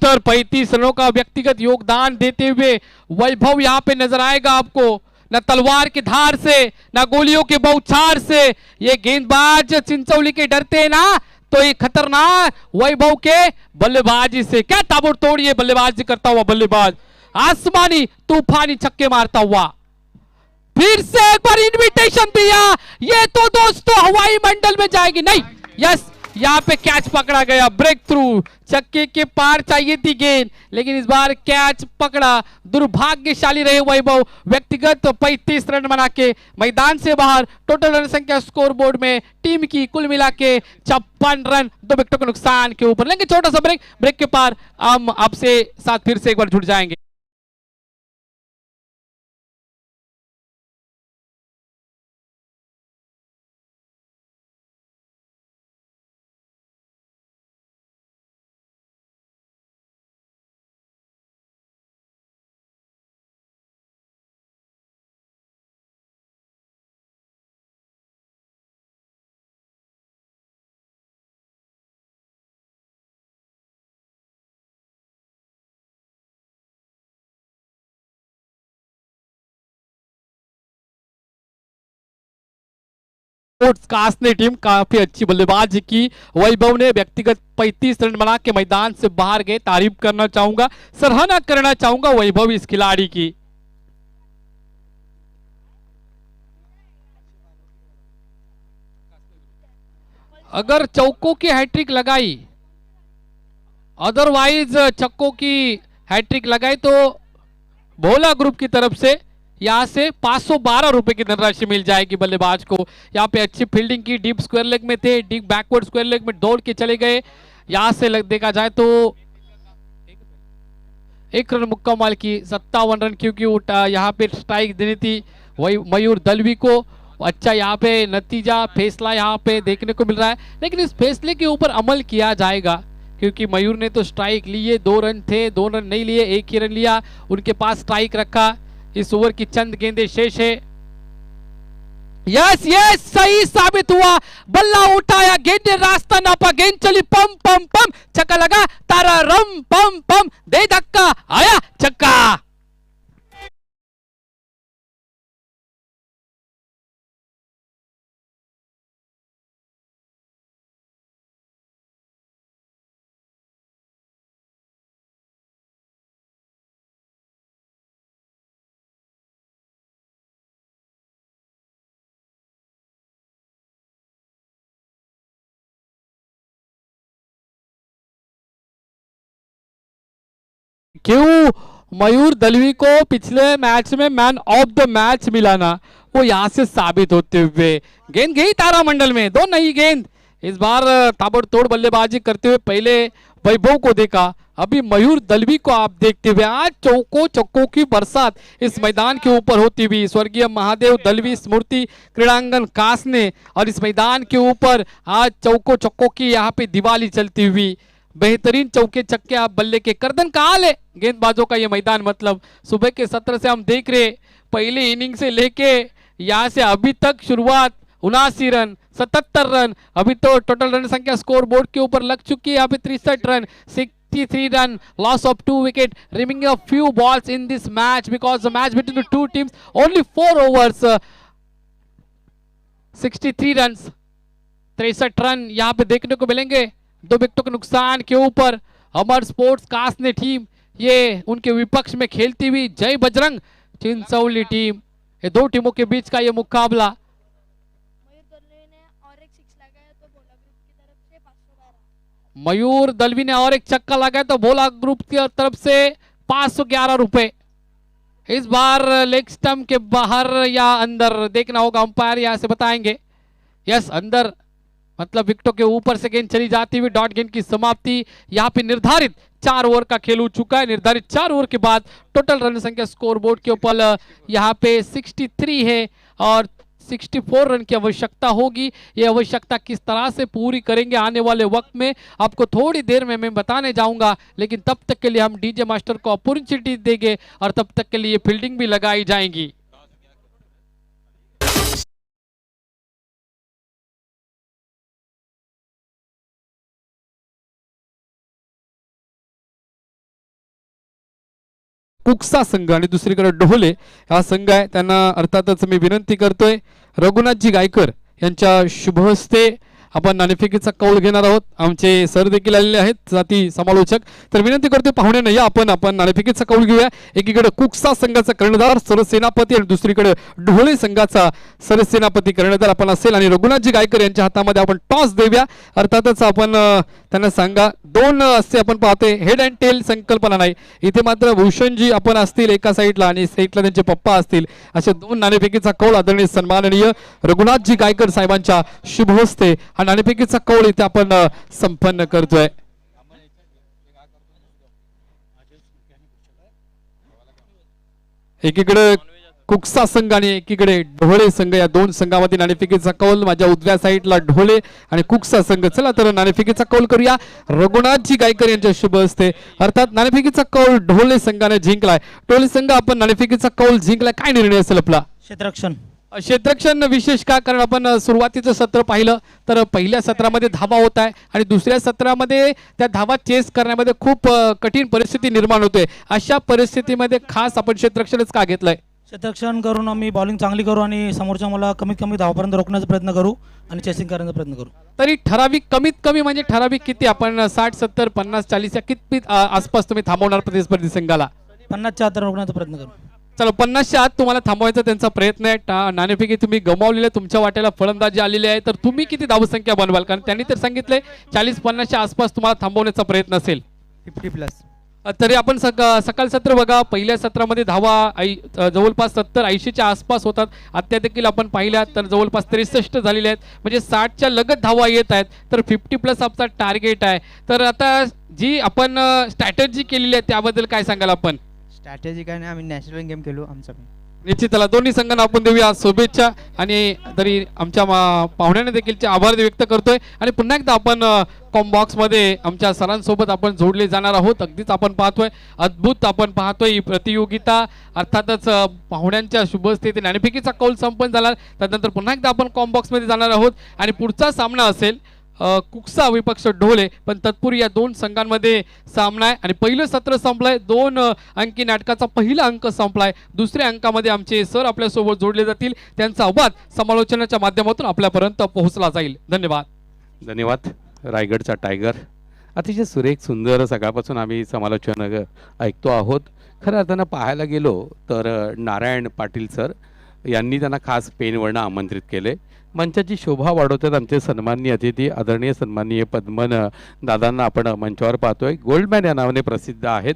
तर 35 रनों का व्यक्तिगत योगदान देते हुए वैभव यहां पे नजर आएगा आपको। न तलवार की धार से न गोलियों के बौछार से ये गेंदबाज चिंचौली के डरते हैं ना, तो ये खतरनाक वैभव के बल्लेबाजी से क्या ताबड़तोड़ ये बल्लेबाजी करता हुआ बल्लेबाज आसमानी तूफानी छक्के मारता हुआ। फिर से एक बार इनविटेशन दिया, ये तो दोस्तों हवाई मंडल में जाएगी नहीं। यस, यहाँ पे कैच पकड़ा गया, ब्रेक थ्रू, चक्के के पार चाहिए थी गेंद, लेकिन इस बार कैच पकड़ा। दुर्भाग्यशाली रहे वैभव, व्यक्तिगत 35 रन बना के मैदान से बाहर। टोटल रन संख्या स्कोर बोर्ड में टीम की कुल मिला के 56 रन, 2 विकेटों के नुकसान के ऊपर। लेंगे छोटा सा ब्रेक, ब्रेक के पार हम आपसे साथ फिर से एक बार जुड़ जाएंगे। स्पोर्ट्स कासने टीम काफी अच्छी बल्लेबाजी की। वैभव ने व्यक्तिगत 35 रन बना के मैदान से बाहर गए, तारीफ करना चाहूंगा, सराहना करना चाहूंगा वैभव इस खिलाड़ी की। अगर चौकों की हैट्रिक लगाई, अदरवाइज छक्कों की हैट्रिक लगाई तो भोला ग्रुप की तरफ से यहां से 512 रुपए की धनराशि मिल जाएगी बल्लेबाज को। यहां पे अच्छी फील्डिंग की, डीप स्क्वायर लेग में थे, डीप बैकवर्ड स्क्वायर लेग में दौड़ के चले गए। यहां से देखा जाए तो 1 रन मुक्का माल की, 57 रन क्योंकि यहाँ पे स्ट्राइक देनी थी वही मयूर दलवी को। अच्छा यहाँ पे नतीजा फैसला यहाँ पे देखने को मिल रहा है, लेकिन इस फैसले के ऊपर अमल किया जाएगा क्योंकि मयूर ने तो स्ट्राइक लिए, 2 रन थे, 2 रन नहीं लिए, 1 ही रन लिया, उनके पास स्ट्राइक रखा। इस ओवर की चंद गेंदें शेष है। यस यस, सही साबित हुआ, बल्ला उठाया, गेंद ने रास्ता नापा, गेंद चली पम पम पम, छक्का लगा, तारा रम पम पम, दे धक्का, आया छक्का। क्यों मयूर दलवी को पिछले मैच में मैन ऑफ द मैच मिला ना, वो यहां से साबित होते हुए गेंद गई तारामंडल में, 2 नई गेंद। इस बार ताबड़तोड़ बल्लेबाजी करते हुए पहले वैभव को देखा, अभी मयूर दलवी को आप देखते हुए। आज चौकों चक्कों की बरसात इस मैदान के ऊपर होती हुई, स्वर्गीय महादेव दलवी स्मृति क्रीड़ांगन कासने, और इस मैदान के ऊपर आज चौकों चक्कों की यहाँ पे दिवाली चलती हुई। बेहतरीन चौके छक्के आप बल्ले के करदन का हाल है गेंदबाजों का ये मैदान। मतलब सुबह के सत्र से हम देख रहे, पहले इनिंग से लेके यहाँ से अभी तक शुरुआत 79 रन, 77 रन, अभी तो टोटल रन संख्या स्कोर बोर्ड के ऊपर लग चुकी है यहाँ पे 63 run, 63 run, loss of 2 wicket, remaining a few balls in this match because the match between the two teams only 4 overs, 63 runs, 63 run यहाँ पे देखने को मिलेंगे। 2 विकेटों के नुकसान के ऊपर अमर स्पोर्ट्स कासने टीम, ये उनके विपक्ष में खेलती हुई जय बजरंग चिंचौली टीम ये दो टीमों के बीच का ये मुकाबला। मयूर दलवी ने और एक छक्का लगाया तो भोला ग्रुप की तरफ से 511 रुपए। इस बार लेग स्टंप के बाहर या अंदर देखना होगा, अंपायर यहां से बताएंगे। यस अंदर, मतलब विकेटों के ऊपर से गेंद चली जाती हुई डॉट गेंद की समाप्ति। यहाँ पे निर्धारित 4 ओवर का खेल हो चुका है। निर्धारित 4 ओवर के बाद टोटल रन संख्या स्कोर बोर्ड के ऊपर यहाँ पे 63 है और 64 रन की आवश्यकता होगी। ये आवश्यकता किस तरह से पूरी करेंगे आने वाले वक्त में आपको थोड़ी देर में मैं बताने जाऊंगा, लेकिन तब तक के लिए हम डीजे मास्टर को अपॉर्चुनिटी देंगे और तब तक के लिए फील्डिंग भी लगाई जाएंगी। कुक्सा संघ आणि दुसरीकडे ढोले हा संघ आहे, त्यांना अर्थातच मी विनंती करतोय रघुनाथजी गायकर यांच्या शुभ हस्ते आपण नाणेफेकीचा कौल घेणार आहोत। आमचे सर देखील आलेले आहेत, जाती समालोचक, तर विनंती करतोय पाहुण्यांना या आपण नाणेफेकीचा कौल घेऊया। एकीकडे कुक्सा संघाचा कर्णधार सरसेनापती आणि दुसरीकडे ढोले संघाचा सरसेनापती कर्णधार आपण असेल आणि रघुनाथजी गायकर यांच्या हातामध्ये आपण टॉस देऊया। अर्थातच आपण त्यांना सांगा, 2 असे आपण पाहतोय हेड अँड टेल संकल्पना नाही, इथे मात्र भूषणजी आपण असतील एका साईडला आणि साईडला त्यांचे पप्पा असतील, असे 2 नाणेफेकीचा कौल आदरणीय सन्माननीय रघुनाथजी गायकर साहेबांच्या शुभ हस्ते हा नाणेफेकीचा कौल इथे आपण संपन्न करतोय। एकीकडे कुक्सा संघ आणि एकीकडे ढोळे संघ, या 2 संघामध्ये नाणेफेकीचा कौल। माझ्या उजव्या साईडला ढोळे आणि कुक्सा संघ। चला तर नाणेफेकीचा कौल करूया रघुनाथजी गायकर यांच्या शुभ हस्ते। अर्थात नाणेफेकीचा कौल ढोळे संघाने जिंकलाय। ढोळे संघ आपण नाणेफेकीचा कौल जिंकलाय, काय निर्णय असेल आपला? क्षेत्ररक्षण। क्षेत्ररक्षण विशेष का, कारण आपण सुरुवातीचं सत्र पाहिलं तर पहिल्या सत्रामध्ये धावा होत आहे आणि दुसऱ्या सत्रामध्ये त्या धावा चेस करण्यामध्ये खूप कठीण परिस्थिती निर्माण होते। अशा परिस्थितीमध्ये खास आपण क्षेत्ररक्षणच का घेतलंय? क्षेत्ररक्षण करून आम्ही बॉलिंग चांगली करू आणि समोरच्या मला कमीत कमी धावापर्यंत रोखण्याचा प्रयत्न करू आणि चेसिंग करण्याचा प्रयत्न करू। तरी ठराविक कमीत कमी म्हणजे ठराविक किती आपण 60 70 50 40 या किती आसपास तुम्ही थांबवणार प्रतिस्पर्धी संघाला? 50च्या आत रोखण्याचा प्रयत्न करू। चला 50च्या आत तुम्हाला थांबवायचा त्यांचा प्रयत्न आहे। नाणेफेकी तुम्ही गमावलेले, तुमच्या वाट्याला फलंदाजी आलेली आहे, तर तुम्ही किती धावसंख्या बनवाल? कारण त्यांनी तर सांगितलंय 40-50च्या आसपास तुम्हाला थांबवण्याचा प्रयत्न असेल। 50+। तरी आपण सकाळ सत्र बघा, पहिल्या सत्रामध्ये धावा जवळपास 70-80च्या आसपास होतात। आता देखील आपण पाहिल्या तर जवळपास 63 झालेले आहेत, म्हणजे 60च्या लगत धावा येत आहेत, तर 50+ आपला टार्गेट आहे। तर आता जी आपण स्ट्रॅटेजी केलेली आहे त्याबद्दल काय सांगाल आपण? स्ट्रॅटेजी काय नाही, आम्ही नॅशनल गेम केलो आमचा। निश्चितला दोन्ही संघांना आपण देऊया शुभेच्छा आणि तरी आमच्या पाहुण्यांना देखील आभार व्यक्त करतोय आणि पुन्हा एकदा आपण कॉम्बॉक्स मध्ये आमच्या सरांसोबत आपण जोडले जाणार आहोत। अगदीच आपण पाहतोय अद्भुत आपण पाहतोय ही प्रतियोगिता। अर्थातच पाहुण्यांच्या शुभ हस्ते नाणेफेकीचा कौल संपन्न झाला, त्यानंतर पुन्हा एकदा आपण कॉम्बॉक्स मध्ये जाणार आहोत आणि पुढचा सामना असेल कुक्सा विपक्ष ढोले। पण तत्पूर्वी या 2 संघांमध्ये सामना आहे आणि पहिलं सत्र संपलंय। 2 अंकी नाटकाचा पहिला अंक संपलाय। दुसऱ्या अंकामध्ये आमचे सर आपल्या सोबत जोडले जातील, त्यांचा आवाज समालोचनाच्या माध्यमातून आपल्यापर्यंत पोहोचला जाईल। धन्यवाद। धन्यवाद। रायगडचा टायगर अतिशय सुरेख सुंदर सकाळपासून आम्ही समालोचन ऐकतो आहोत। खरं अर्थानं पाहायला गेलो तर नारायण पाटील सर यांनी त्यांना खास पेनवरनं आमंत्रित केले। मंचाची शोभा वाढवतात आमचे सन्माननीय अतिथी आदरणीय सन्माननीय पद्मन दादांना आपण मंचावर पाहतोय। गोल्डमॅन या नावाने प्रसिद्ध आहेत।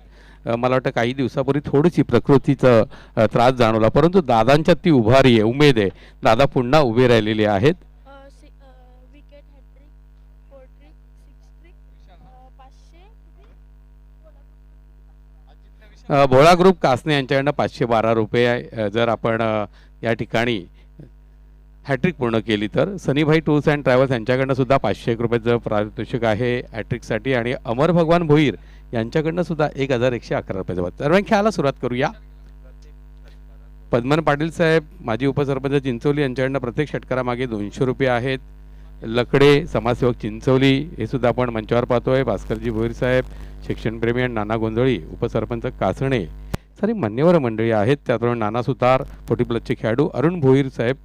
मला वाटतं काही दिवसापूर्वी थोडीशी प्रकृतीचा त्रास जाणवला, परंतु दादांच्या ती उभारी आहे, उमेद आहे, दादा पुन्हा उभे राहिलेले आहेत। भोळा ग्रुप कासने यांच्याकडनं 512 रुपये जर आपण या ठिकाणी हॅट्रिक पूर्ण केली तर। सनीभाई टूर्स अँड ट्रॅव्हल्स यांच्याकडनं सुद्धा 501 रुपयाचं पारितोषिक आहे हॅट्रिकसाठी आणि अमर भगवान भोईर यांच्याकडनं सुद्धा 1111 रुपयाचं। सर्वांनी खेळायला सुरुवात करूया। पद्मन पाटील साहेब माजी उपसरपंच चिंचोली यांच्याकडनं प्रत्येक षटकारामागे 200 रुपये आहेत। लकडे समाजसेवक चिंचोली हे सुद्धा आपण मंचावर पाहतोय। भास्करजी भोईर साहेब शिक्षणप्रेमी आणि नाना गोंधळी उपसरपंच कासणे सारी मान्यवर मंडळी आहेत। त्याचबरोबर नाना सुतार 40+ खेळाडू अरुण भोईर साहेब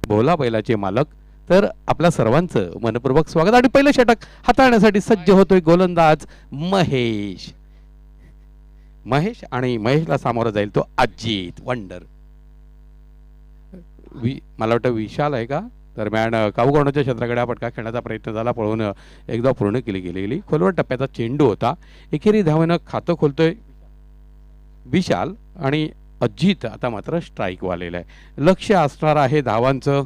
भोला बैलाचे मालक। तर आपल्या सर्वांचं मनपूर्वक स्वागत आणि पहिलं षटक हाताळण्यासाठी सज्ज होतोय गोलंदाज महेश आणि महेशला सामोरा जाईल तो अजित वंडर। मला वाटतं विशाल आहे का दरम्यान काऊगोंडाच्या क्षेत्राकडे हा फटका खेळण्याचा प्रयत्न झाला, पळवून एकदा पूर्ण केली गेली. खोलवर टप्प्याचा चेंडू होता. एकेरी धावेनं खातं खोलतोय विशाल आणि अजित आता मात्र स्ट्राईक वालेला आहे. लक्ष असणार आहे धावांचं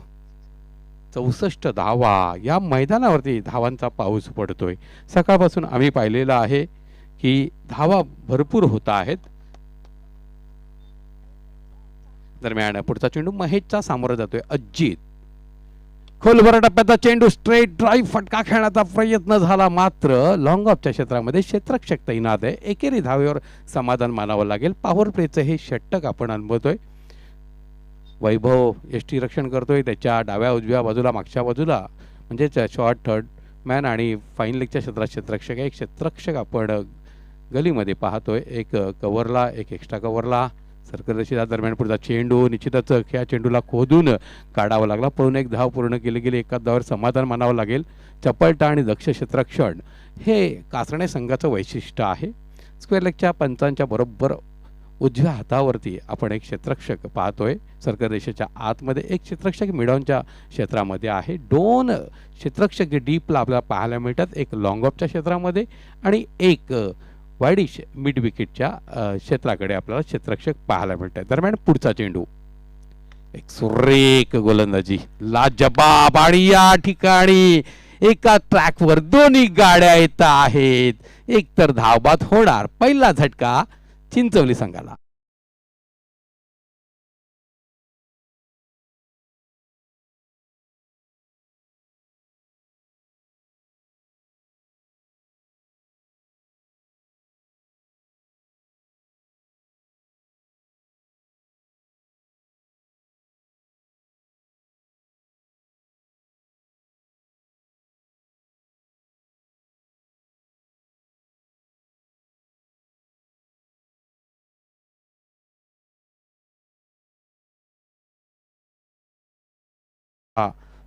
64 धावा. या मैदानावरती धावांचा पाऊस पडतोय. सकाळपासून आम्ही पाहिलेलं आहे की धावा भरपूर होत आहेत. दरम्यान पुढचा चेंडू महेशचा सामोरा जातोय. अजित खोलवर टप्प्याचा चेंडू स्ट्रेट ड्राईव्ह फटका खेळण्याचा प्रयत्न झाला, मात्र लॉंग ऑफच्या क्षेत्रामध्ये क्षेत्ररक्षक तैनात आहे. एकेरी धावेवर समाधान मानावं लागेल. पॉवर प्लेचं हे षटक आपण अनुभवतोय. वैभव यष्टी रक्षण करतोय त्याच्या डाव्या उजव्या बाजूला, मागच्या बाजूला म्हणजेच शॉर्ट थर्ड मॅन आणि फाईन लेगच्या क्षेत्रात क्षेत्ररक्षक आहे. एक क्षेत्ररक्षक आपण गलीमध्ये पाहतोय, एक कव्हरला एक एक्स्ट्रा कव्हरला. सर्कलरशी दरम्यान पुढचा चेंडू निश्चितच या चेंडूला खोदून काढावा लागला. पळून एक धाव पूर्ण केली गेली. एका धावावर समाधान मानावं लागेल. चपळता आणि दक्ष क्षेत्ररक्षण हे कासरणे संघाचं वैशिष्ट्य आहे. स्क्वेअर लेगच्या पंचांच्या बरोबर उजव्या हातावरती आपण एक क्षेत्ररक्षक पाहतोय. सर्कल रेषेच्या आतमध्ये एक क्षेत्ररक्षक मिडॉनच्या क्षेत्रामध्ये आहे. 2 क्षेत्ररक्षक जे डीपला आपल्याला पाहायला मिळतात, एक लॉंग ऑफच्या क्षेत्रामध्ये आणि एक वाईडिश मिड विकेटच्या क्षेत्राकडे आपल्याला क्षेत्ररक्षक पाहायला मिळतात. दरम्यान पुढचा चेंडू एक सुरेख गोलंदाजी, लाजबाब. आणि या ठिकाणी एका ट्रॅकवर दोन्ही गाड्या येत आहेत. एक तर धावबाद होणार. पहिला झटका चिंचवली संघाला.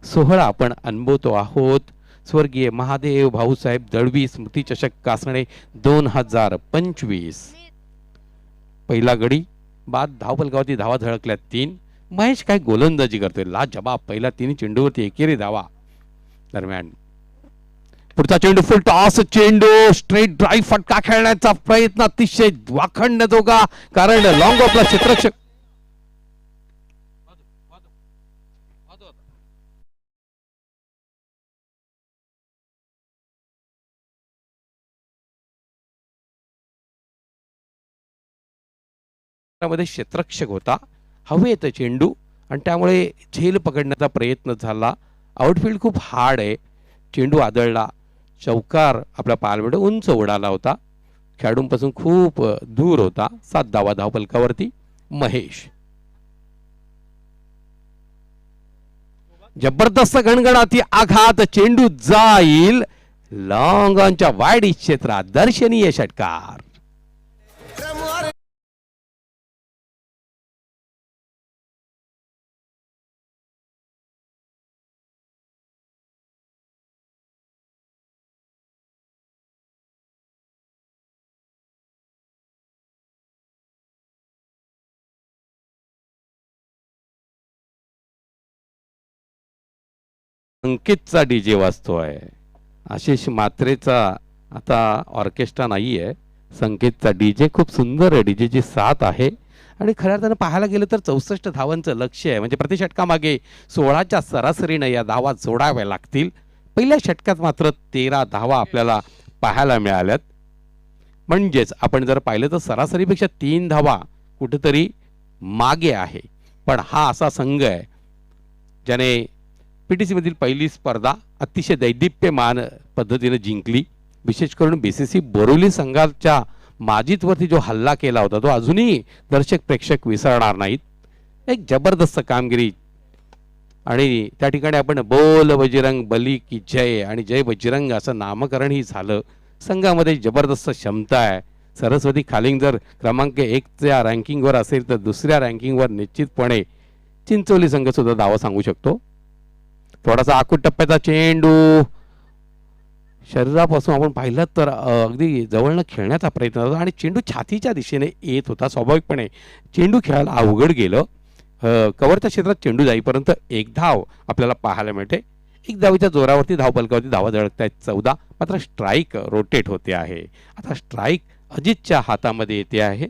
सोहळा आपण अनुभवतो आहोत. स्वर्गीय महादेव भाऊसाहेब दळवी स्मृती चषक कासरणे 2025. पहिला गडी बाद धावफलकावरती धावा झळकल्या 3. महेश काय गोलंदाजी करतोय, लाजबाब. पहिला 3 चेंडूवरती एकेरी धावा. दरम्यान पुढचा चेंडू फुल टॉस चेंडू स्ट्रेट ड्राईव्ह फटका खेळण्याचा प्रयत्न अतिशय वाखण्य दोघा, कारण लॉंग ऑफला क्षेत्ररक्षक मध्ये क्षेत्ररक्षक होता. हवेत चेंडू आणि त्यामुळे झेल पकडण्याचा प्रयत्न झाला. आउटफील्ड खूप हार्ड आहे. चेंडू आदळला. चौकार आपल्या पालवेड उंच उडाला होता. खेळाडूंपासून खूप दूर होता. 7 धावा धावफलकावरती. महेश जबरदस्त गणगणाती आघात. चेंडू जाईल लॉंग ऑनच्या वाईड क्षेत्रात. दर्शनीय षटकार. संकेतचा डीजे वाजतोय. आशिष मात्रेचा आता ऑर्केस्ट्रा नाही आहे. संकेतचा डीजे खूप सुंदर डीजेची साथ आहे. आणि खऱ्या अर्थानं पाहायला गेलं तर 64 धावांचं लक्ष्य आहे. म्हणजे प्रति षटकामागे 16च्या सरासरीनं या धावा जोडाव्या लागतील. पहिल्या षटकात मात्र 13 धावा आपल्याला पाहायला मिळाल्यात. म्हणजेच आपण जर पाहिलं तर सरासरीपेक्षा 3 धावा कुठेतरी मागे आहे. पण हा असा संघ आहे ज्याने PTC मधील पहिली स्पर्धा अतिशय दैदिप्यमान पद्धतीने जिंकली. विशेष करून BCC बोरिवली संघाच्या माजीतवरती जो हल्ला केला होता तो अजूनही दर्शक प्रेक्षक विसरणार नाहीत. एक जबरदस्त कामगिरी. आणि त्या ठिकाणी आपण बोल बजरंग बली की जय आणि जय बजरंग असं नामकरणही झालं. संघामध्ये जबरदस्त क्षमता आहे. सरस्वती खालिंग जर क्रमांक 1च्या रँकिंगवर असेल तर दुसऱ्या रँकिंगवर निश्चितपणे चिंचोली संघ सुद्धा दावा सांगू शकतो. थोडासा आखूड टप्प्याचा चेंडू शरीरापासून आपण पाहिलं तर अगदी जवळनं खेळण्याचा प्रयत्न होता आणि चेंडू छातीच्या दिशेने येत होता. स्वाभाविकपणे चेंडू खेळायला अवघड गेलं. कव्हरच्या क्षेत्रात चेंडू जाईपर्यंत एक धाव आपल्याला पाहायला मिळते. एक धावीच्या जोरावरती धावफलकावरती धावा झळकत आहेत 14. मात्र स्ट्राईक रोटेट होते आहे. आता स्ट्राईक अजितच्या हातामध्ये येते आहे.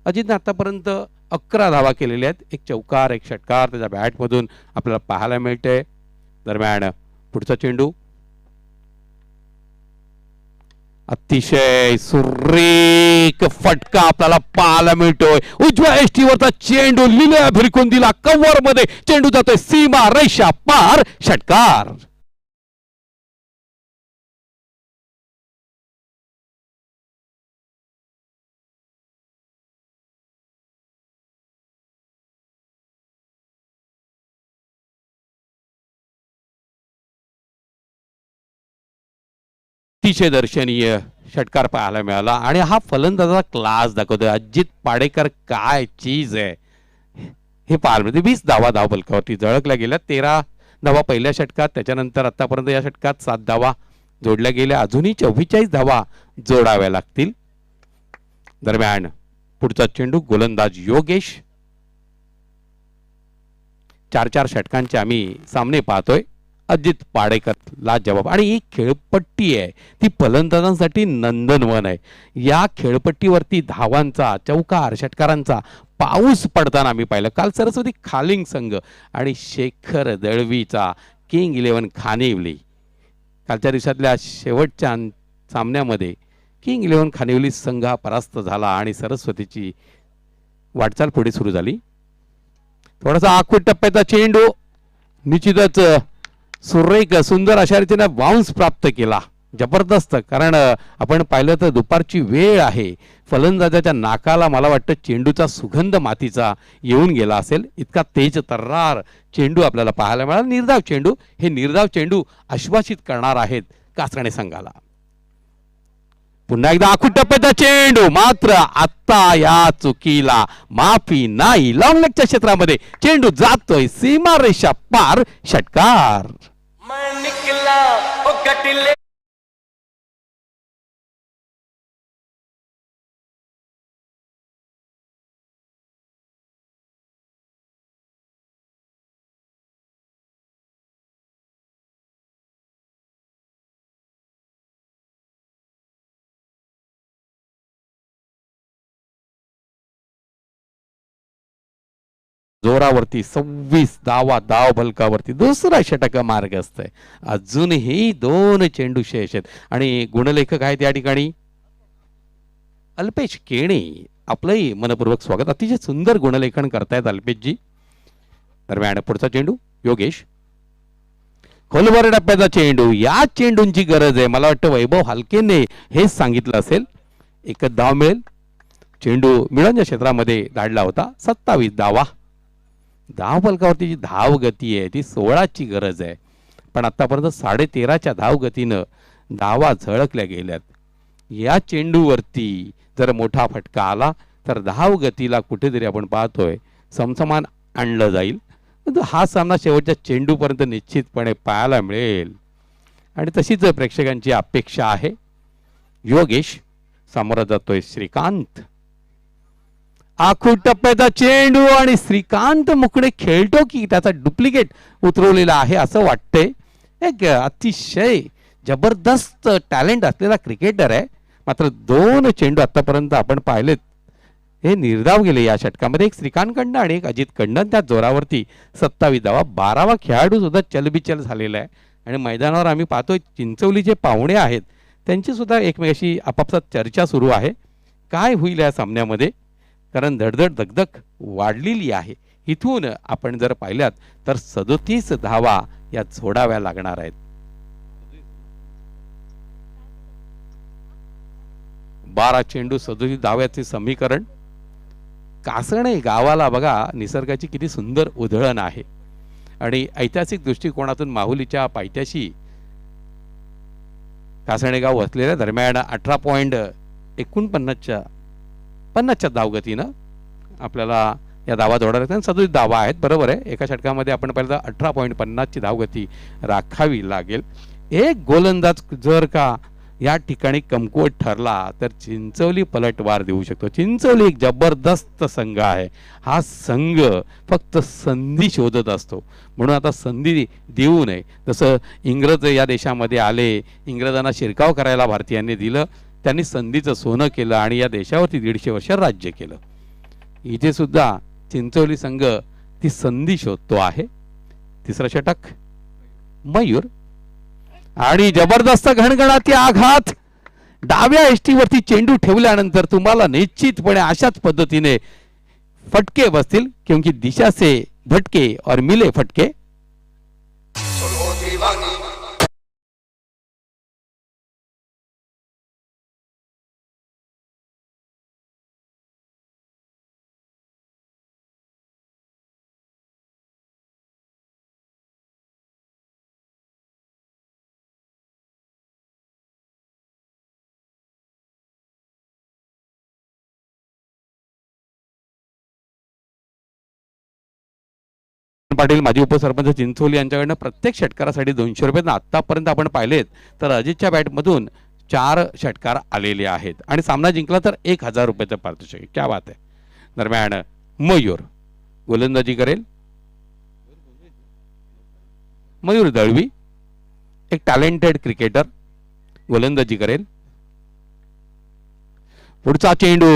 अजितने आतापर्यंत 11 धावा केलेल्या आहेत. एक चौकार, एक षटकार त्याच्या बॅटमधून आपल्याला पाहायला मिळते. दरम्यान पुढचा चेंडू अतिशय सुरेख फटका आपल्याला पाहायला मिळतोय. उजव्या एष्टीवरचा चेंडू लिल्या भिरकून दिला. कव्हर मध्ये चेंडू जातोय सीमा रेषा पार. षटकार. अतिशय दर्शनीय षटकार पाहायला मिळाला आणि हा फलंदाजाचा क्लास दाखवतोय. अजित पाडेकर काय चीज आहे हे पाहायला मिळते. 20 धावा धावफलकावरती झळकल्या गेल्या. 13 धावा पहिल्या षटकात, त्याच्यानंतर आतापर्यंत या षटकात 7 धावा जोडल्या गेल्या. अजूनही 44 धावा जोडाव्या लागतील. दरम्यान पुढचा चेंडू गोलंदाज योगेश. 4-4 षटकांचे आम्ही सामने पाहतोय. अजित पाडेकर ला जवाब. आणि ही खेळपट्टी आहे ती फलंदाजांसाठी नंदनवन आहे. या खेळपट्टीवरती धावांचा, चौकार, षटकारांचा पाऊस पडताना आम्ही पाहिलं. काल सरस्वती खालिंग संघ आणि शेखर दळवीचा किंग 11 खानिवली कालच्या दिवसातल्या शेवटच्या सामन्यामध्ये किंग 11 खानिवली संघ हा परास्त झाला आणि सरस्वतीची वाटचाल पुढे सुरू झाली. थोडासा आखूट टप्प्याचा चेंडू निश्चितच सुरेख सुंदर अशा रीतीने बाउन्स प्राप्त केला. जबरदस्त. कारण आपण पाहिलं तर दुपारची वेळ आहे. फलंदाजाच्या नाकाला मला वाटतं चेंडूचा सुगंध मातीचा येऊन गेला असेल. इतका तेज तर्रार चेंडू आपल्याला पाहायला मिळाला. निर्धाव चेंडू. हे निर्धाव चेंडू आश्वासित करणार आहेत कासरणे संघाला. पुन्हा एकदा आखूट टप्प्याचा चेंडू. मात्र आता या चुकीला माफी नाही. लॉंग लेगच्या क्षेत्रामध्ये चेंडू जातोय सीमा रेषा पार. षटकार. मैं निकला ओ गटिले जोरावरती 26 धावा धाव फलकावरती दुसरा षटक मार्ग असतंय. अजूनही 2 चेंडू शेष आहेत. आणि गुणलेखक आहेत या ठिकाणी अल्पेश केणे. आपलंही मनपूर्वक स्वागत. अतिशय सुंदर गुणलेखन करतायत अल्पेशजी. दरम्यान पुढचा चेंडू योगेश. खोलवर टप्प्याचा चेंडू. या चेंडूंची गरज आहे. मला वाटतं वैभव हलकेने हेच सांगितलं असेल. एकच धाव मिळेल. चेंडू मिळवण्याच्या क्षेत्रामध्ये धाडला होता. 27 धावा. धाव फलकावरती जी धाव गती आहे ती 16ची गरज आहे. पण आतापर्यंत 13.5च्या धाव गतीनं धावा झळकल्या गेल्यात. या चेंडूवरती जर मोठा फटका आला तर धाव गतीला कुठेतरी आपण पाहतोय समसमान आणलं जाईल. हा सामना शेवटच्या चेंडूपर्यंत निश्चितपणे पाहायला मिळेल आणि तशीच प्रेक्षकांची अपेक्षा आहे. योगेश सामोरा जातोय श्रीकांत. आखूट टप्प्याचा चेंडू आणि श्रीकांत मुकडे खेळतो की त्याचा डुप्लिकेट उतरवलेला आहे असं वाटतंय. एक अतिशय जबरदस्त टॅलेंट असलेला क्रिकेटर आहे. मात्र 2 चेंडू आतापर्यंत आपण पाहिलेत हे निर्धाव गेले या षटकामध्ये. एक श्रीकांतकडनं आणि एक अजितकडनं. त्या जोरावरती 27 धावा. 12वा खेळाडू सुद्धा चलबिचल झालेला आहे. आणि मैदानावर आम्ही पाहतोय चिंचवलीचे पाहुणे आहेत त्यांची सुद्धा एकमेकाशी आपापसात चर्चा सुरू आहे. काय होईल या सामन्यामध्ये. कारण धडधड दगदग वाढलेली आहे. इथून आपण जर पाहिल्यात तर 37 धावा या जोडाव्या लागणार आहेत. 12 चेंडू 37 धाव्याचे समीकरण. कासणे गावाला बघा निसर्गाची किती सुंदर उधळण आहे. आणि ऐतिहासिक दृष्टिकोनातून माहुलीच्या पायथ्याशी कासणे गाव वसलेल्या दरम्यान 18.49च्या धावगतीनं आपल्याला या धावा जोडायला लागतात. 37 धावा आहेत. बरोबर आहे. एका षटकामध्ये आपण पाहिलं तर 18.50ची धावगती राखावी लागेल. एक गोलंदाज जर का या ठिकाणी कमकुवत ठरला तर चिंचवली पलटवार देऊ शकतो. चिंचवली एक जबरदस्त संघ आहे. हा संघ फक्त संधी शोधत असतो, म्हणून आता संधी देऊ नये. जसं इंग्रज या देशामध्ये आले, इंग्रजांना शिरकाव करायला भारतीयांनी दिलं, त्यांनी संधीचं सोनं केलं आणि या देशावरती 150 वर्ष राज्य केलं. इथे सुद्धा चिंचवली संघ ती संधी शोधतो आहे. तिसरा षटक मयूर आणि जबरदस्त घणघणाती आघात. डाव्या एष्टीवरती चेंडू ठेवल्यानंतर तुम्हाला निश्चितपणे अशाच पद्धतीने फटके बसतील, क्योंकि दिशा से भटके और मिले फटके. पाटील माजी उपसरपंच चिंचोली यांच्याकडनं प्रत्येक षटकारासाठी 200 रुपये. आतापर्यंत आपण पाहिलेत तर अजितच्या बॅटमधून 4 षटकार आलेले आहेत आणि सामना जिंकला तर 1000 रुपयाचं पारितोषिक. क्या बात आहे. दरम्यान मयूर गोलंदाजी करेल. मयूर दळवी एक टॅलेंटेड क्रिकेटर गोलंदाजी करेल. पुढचा चेंडू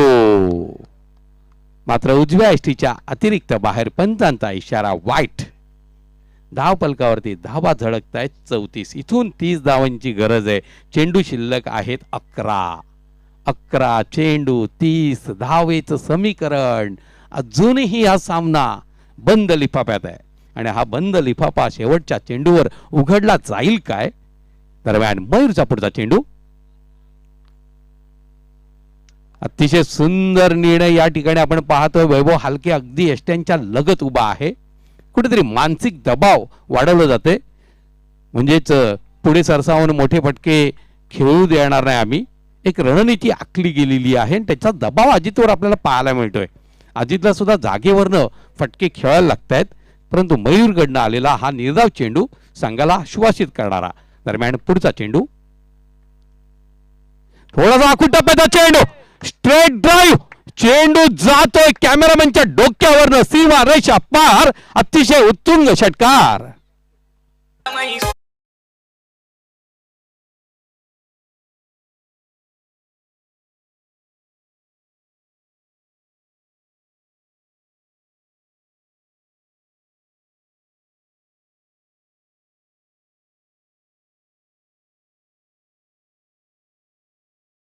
मात्र उजव्या एष्टीच्या अतिरिक्त बाहेर. पंचांचा इशारा वाईट. धाव पलकावरती धावा झळकतायत 34. इथून 30 धावांची गरज आहे. चेंडू शिल्लक आहेत 11. 11 चेंडू 30 धावेचं समीकरण. अजूनही हा सामना बंद लिफाफ्यात आहे आणि हा बंद लिफाफा शेवटच्या चेंडूवर उघडला जाईल काय. दरम्यान मयूरचा पुढचा चेंडू. अतिशय सुंदर निर्णय या ठिकाणी आपण पाहतोय. वैभव हालके अगदी यष्ट्यांच्या लगत उभा आहे. कुठेतरी मानसिक दबाव वाढवला जाते, म्हणजेच पुढे सरसावून मोठे फटके खेळू देणार नाही आम्ही. एक रणनीती आखली गेलेली आहे आणि त्याचा दबाव अजितवर आपल्याला पाहायला मिळतोय. अजितला सुद्धा जागेवरनं फटके खेळायला लागतायत, परंतु मयूरकडनं आलेला हा निर्धाव चेंडू संघाला आश्वासित करणारा. दरम्यान पुढचा चेंडू थोडासा आखून टप्प्याचा चेंडू. Straight drive. चेंडू जातोय कॅमेरामॅनच्या डोक्यावरनं सीमा रेषा पार. अतिशय उत्तुंग षटकार.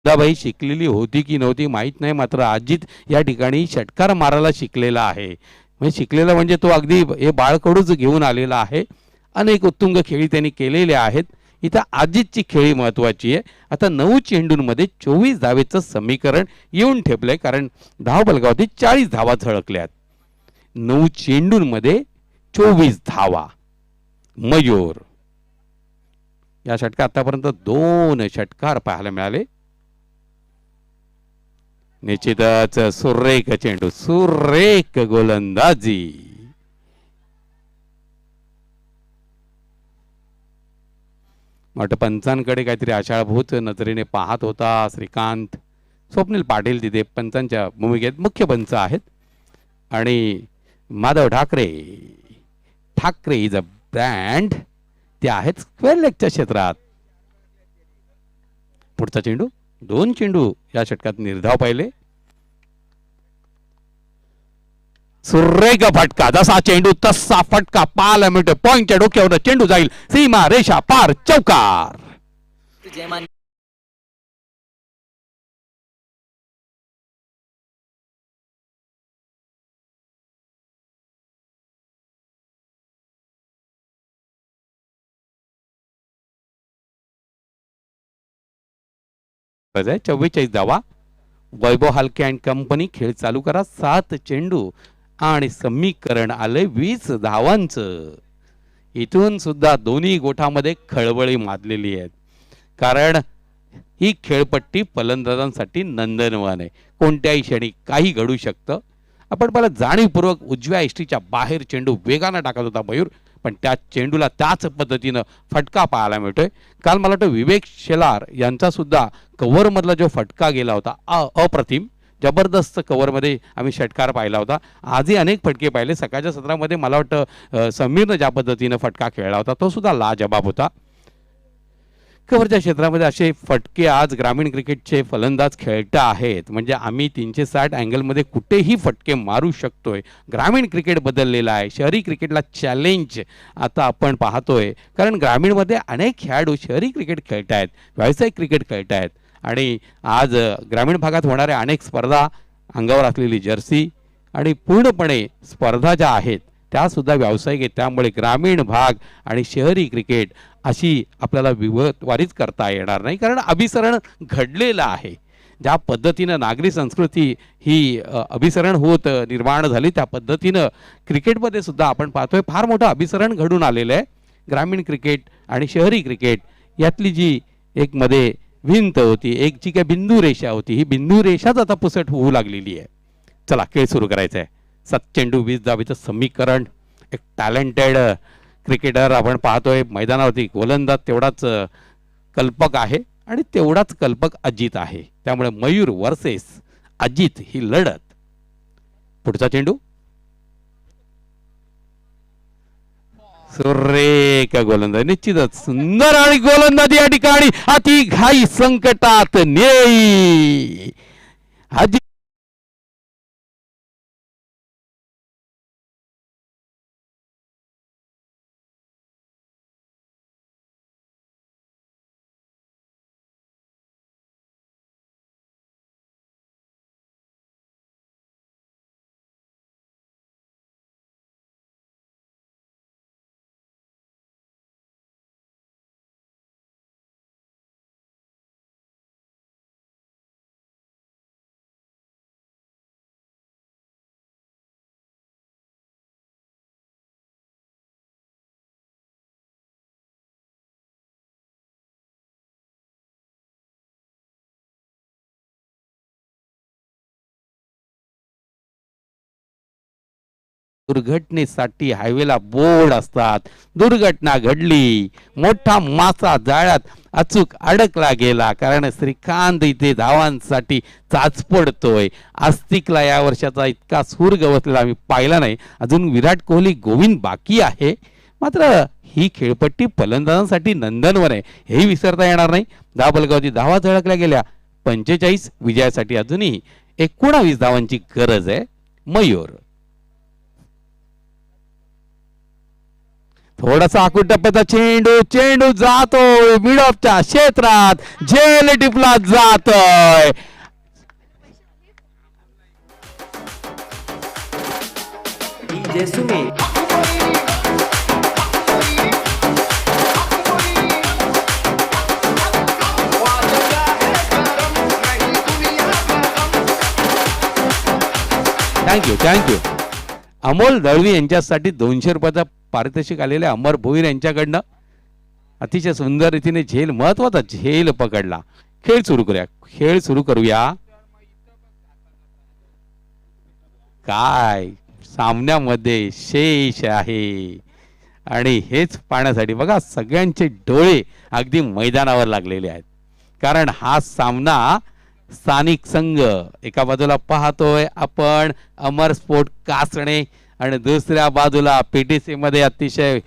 भाई शिकलेली होती की नव्हती माहीत नाही, मात्र अजित या ठिकाणी षटकार मारायला शिकलेला आहे. म्हणजे शिकलेला म्हणजे तो अगदी हे बाळकडूच घेऊन आलेला आहे. अनेक उत्तुंग खेळी त्यांनी केलेल्या आहेत. इथं अजितची खेळी महत्वाची आहे. आता 9 चेंडूंमध्ये 24 धावेचं समीकरण येऊन ठेपलंय, कारण धाव बलगावती 40 धावा झळकल्यात. 9 चेंडूंमध्ये 24 धावा. मयूर या षटकार आतापर्यंत 2 षटकार पाहायला मिळाले. निश्चितच सुरेख चेंडू, सुरेख गोलंदाजी. पंचांकडे काहीतरी आशाळभूत नजरेने पाहत होता श्रीकांत. स्वप्नील पाटील तिथे पंचांच्या भूमिकेत मुख्य पंच आहेत आणि Madhav Thackeray. Thackeray is a brand. ते आहेत स्क्वेअर लेगच्या क्षेत्रात. पुढचा चेंडू. 2 चेंडू या षटकात निर्धाव पाहिले. सुरेख फटका. जसा चेंडू तसा फटका पाहायला मिळतो. पॉइंटच्या डोक्यावर चेंडू जाईल सीमा रेषा पार. चौकार. आहे 44 धावा. वैभव हालके अँड कंपनी खेळ चालू करा. 7 चेंडू आणि समीकरण आले 20 धावांचं. इथून सुद्धा दोन्ही गोठामध्ये खळबळी माजलेली आहेत, कारण ही खेळपट्टी फलंदाजांसाठी नंदनवन आहे. कोणत्याही क्षणी काही घडू शकतं. आपण मला जाणीवपूर्वक उजव्या एष्टीच्या बाहेर चेंडू वेगानं टाकत होता मयूर, पण त्या चेंडूला त्याच पद्धतीनं फटका पाहायला मिळतोय. काल मला वाटतं विवेक शेलार यांचा सुद्धा कव्हरमधला जो फटका गेला होता अप्रतिम, जबरदस्त कव्हरमध्ये आम्ही षटकार पाहिला होता. आजही अनेक फटके पाहिले. सकाळच्या सत्रामध्ये मला वाटतं समीरनं ज्या पद्धतीनं फटका खेळला होता तो सुद्धा लाजबाब होता. कव्हरच्या क्षेत्रामध्ये असे फटके आज ग्रामीण क्रिकेटचे फलंदाज खेळत आहेत, म्हणजे आम्ही 360 अँगलमध्ये कुठेही फटके मारू शकतोय. ग्रामीण क्रिकेट बदललेलं आहे. शहरी क्रिकेटला चॅलेंज आता आपण पाहतोय, कारण ग्रामीणमध्ये अनेक खेळाडू शहरी क्रिकेट खेळत आहेत, व्यावसायिक क्रिकेट खेळत आहेत. आणि आज ग्रामीण भागात होणाऱ्या अनेक स्पर्धा, अंगावर असलेली जर्सी आणि पूर्णपणे स्पर्धा ज्या आहेत त्यासुद्धा व्यावसायिक आहेत. त्यामुळे ग्रामीण भाग आणि शहरी क्रिकेट अशी आपल्याला विभागवारीच करता येणार नाही, कारण अभिसरण घडलेलं आहे. ज्या पद्धतीनं नागरी संस्कृती ही अभिसरण होत निर्माण झाली त्या पद्धतीनं क्रिकेटमध्ये सुद्धा आपण पाहतोय फार मोठं अभिसरण घडून आलेलं आहे. ग्रामीण क्रिकेट आणि शहरी क्रिकेट यातली जी एक मध्ये भिंत होती, एक जी काही बिंदू रेषा होती, ही बिंदू रेषाच आता पुसट होऊ लागलेली आहे. चला खेळ सुरू करायचा आहे. 7 चेंडू 20 धावेचं समीकरण. एक टॅलेंटेड क्रिकेटर आपण पाहतोय मैदानावरती. गोलंदाज तेवढाच कल्पक आहे आणि तेवढाच कल्पक अजित आहे. त्यामुळे मयूर वर्सेस अजित ही लढत. पुढचा चेंडू सुरेख गोलंदाज, निश्चितच सुंदर आणि गोलंदाजी या ठिकाणी अति घाई संकटात नेई. अजित दुर्घटनेसाठी हायवेला बोर्ड असतात. दुर्घटना घडली, मोठा मासा जाळ्यात अचूक अडकला गेला, कारण श्रीकांत इथे धावांसाठी चाच पडतोय. आस्तिकला या वर्षाचा इतका सूर गवसलेला आम्ही पाहिला नाही. अजून विराट कोहली गोविंद बाकी आहे. मात्र ही खेळपट्टी फलंदाजांसाठी नंदनवन आहे, हेही विसरता येणार नाही. धावबलगावती धावा झळकल्या गेल्या. 45 विजयासाठी अजूनही 19 धावांची गरज आहे. मयूर थोडासा आखूड टप्प्याचा चेंडू जातोय मिड ऑफच्या क्षेत्रात, झेल टिपला जातोय. DJ Sumit thank you. अमोल दळवी यांच्यासाठी 200 रुपयाचा पारितोषिक आलेले अमर भोईर यांच्याकडनं. अतिशय सुंदर रीतीने झेल, महत्वाचा झेल पकडला. खेळ सुरू करूया. काय सामन्यामध्ये शेष आहे आणि हेच पाहण्यासाठी बघा सगळ्यांचे डोळे अगदी मैदानावर लागलेले आहेत, कारण हा सामना स्थानिक संघ एका बाजूला पाहतोय आपण अमर स्पोर्ट कासणे आणि दुसऱ्या बाजूला पीटीसी मध्ये अतिशय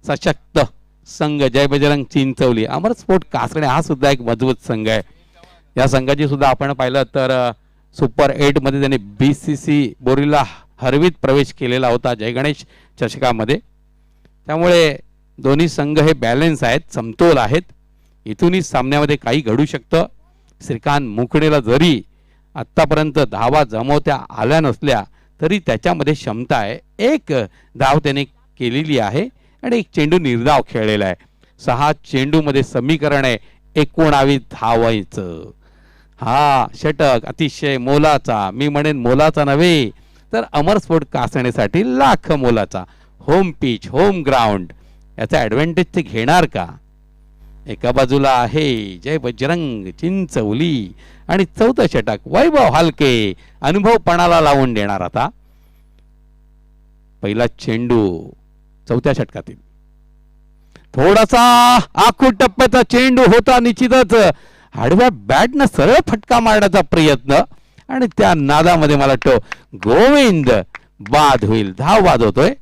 सशक्त संघ जय बजरंग चिंचवली. अमर स्पोर्ट कासणे हा सुद्धा एक मजबूत संघ आहे. या संघाची सुद्धा आपण पाहिलं तर सुपर 8 मध्ये त्यांनी BCC बोरीला हरवीत प्रवेश केलेला होता जय गणेश चषकामध्ये. त्यामुळे दोन्ही संघ हे बॅलन्स आहेत, समतोल आहेत. इथूनही सामन्यामध्ये काही घडू शकतं. श्रीकांत मुकडेला जरी आत्तापर्यंत धावा जमवत्या आल्या नसल्या तरी त्याच्यामध्ये क्षमता आहे. एक धाव त्याने केलेली आहे आणि एक चेंडू निर्धाव खेळलेला आहे. 6 चेंडूमध्ये समीकरण आहे 19 धावायचं. हा षटक अतिशय मोलाचा, मी म्हणेन मोलाचा नव्हे तर अमर स्पोर्ट कासण्यासाठी लाख मोलाचा. होम पिच, होम ग्राउंड याचा ॲडव्हान्टेज ते घेणार का? एका बाजूला आहे जय बजरंग चिंचवली आणि 4थं षटक वैभव हलके अनुभव पणाला लावून देणार. आता पहिला चेंडू 4थ्या षटकातील थोडासा आखूड टप्प्याचा चेंडू होता निश्चितच आडव्या बॅटनं सरळ फटका मारण्याचा प्रयत्न आणि त्या नादामध्ये मला वाटतं गोविंद बाद होईल. धाव बाद होतोय.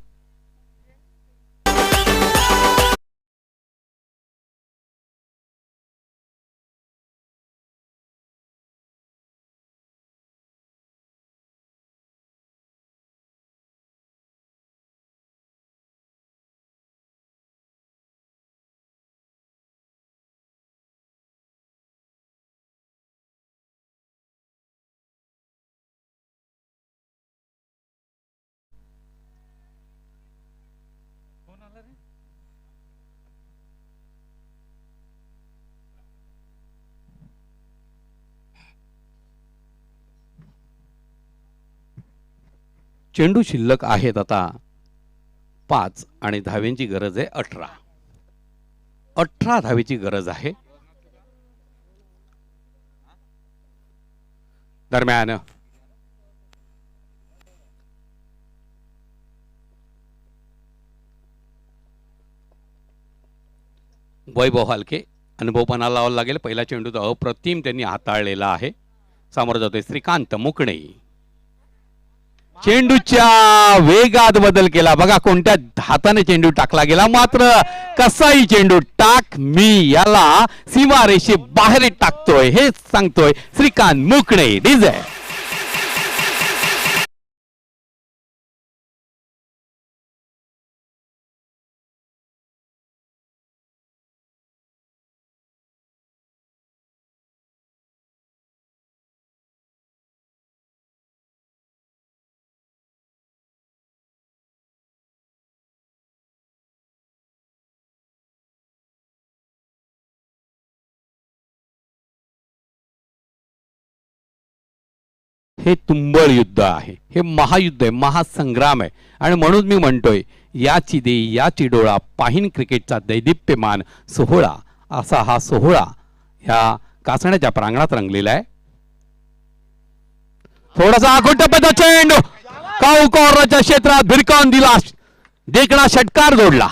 चेंडू शिल्लक आहेत आता 5 आणि धाव्यांची गरज आहे 18 धावेची गरज आहे. दरम्यान वैभव हलके अनुभव पणा लावावा लागेल. पहिला चेंडू तो अप्रतिम त्यांनी हाताळलेला आहे. समोर जातोय श्रीकांत मुकणे. चेंडूच्या वेगात बदल केला बघा. कोणत्या हाताने चेंडू टाकला गेला मात्र कसाही चेंडू टाक मी याला सीमारेषे बाहेर टाकतोय हे सांगतोय श्रीकांत मुकणे. डीजे हे तुंबळ युद्ध आहे. हे महायुद्ध आहे. महासंग्राम आहे. आणि म्हणून मी म्हणतोय याची दे याची डोळा पाहिन क्रिकेटचा दैदिप्यमान सोहळा असा हा सोहळा ह्या कासण्याच्या प्रांगणात रंगलेला आहे. थोडासा आखूड टप्प्याचा चेंडू काऊ कॉर्नरच्या क्षेत्रात भिरकावून दिला. देखणा षटकार जोडला.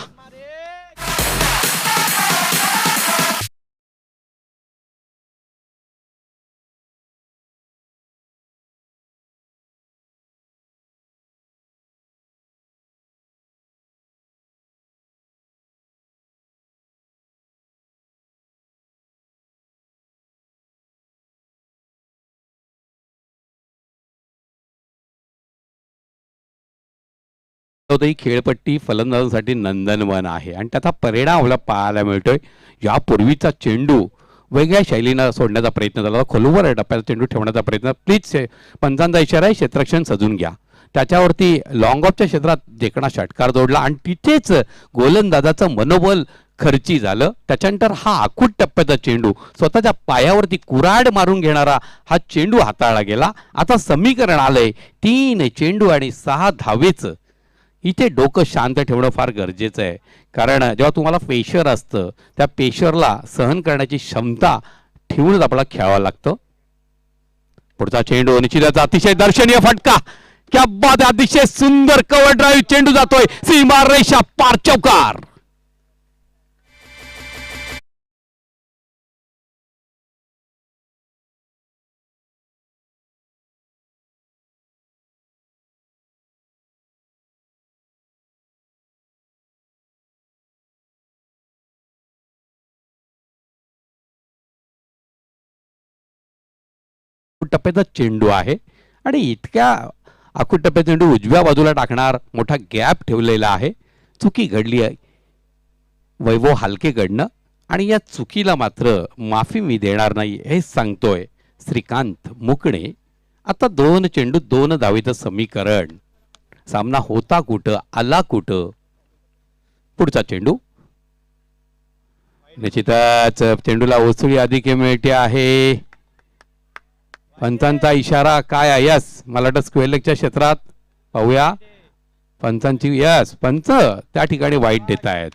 ही खेळपट्टी फलंदाजांसाठी नंदनवन आहे आणि त्याचा परिणाम आपल्याला पाहायला मिळतोय. यापूर्वीचा चेंडू वेगळ्या शैलीनं सोडण्याचा प्रयत्न झाला. खोलवर टप्प्याचा चेंडू ठेवण्याचा प्रयत्न. प्लीज पंचांचा इशारा आहे क्षेत्ररक्षण सजून घ्या. त्याच्यावरती लॉंग ऑफच्या क्षेत्रात देखणा षटकार जोडला आणि तिथेच गोलंदाजाचं मनोबल खर्ची झालं. त्याच्यानंतर हा आखूड टप्प्याचा चेंडू स्वतःच्या पायावरती कुऱ्हाड मारून घेणारा हा चेंडू हाताळला गेला. आता समीकरण आलंय 3 चेंडू आणि 6 धावेचं. इथे डोकं शांत ठेवणं फार गरजेचं आहे. कारण जेव्हा तुम्हाला पेशर असतं त्या पेशरला सहन करण्याची क्षमता ठेवूनच आपल्याला खेळावं लागतं. पुढचा चेंडू निश्चितच अतिशय दर्शनीय फटका. क्या बात आहे. अतिशय सुंदर कव्हर ड्राईव्ह चेंडू जातोय सीमा रेषा पार चौकार. टप्प्याचा चेंडू आहे आणि इतक्या आखूड टप्प्याचा चेंडू उजव्या बाजूला टाकणार मोठा गॅप ठेवलेला आहे. चुकी घडली आहे वैभव हलकेकडनं आणि या चुकीला मात्र माफी मी देणार नाही हे सांगतोय श्रीकांत मुकणे. आता 2 चेंडू 2 धावेचं समीकरण. सामना होता कुठं आला कुठं. पुढचा चेंडू निश्चितच चेंडूला उसळी अधिक मिळते आहे. पंचांचा इशारा काय आहे. यस मला वाटतं स्क्वेअर लेगच्या क्षेत्रात पाहूया पंचांची. यस पंच त्या ठिकाणी वाईट देत आहेत.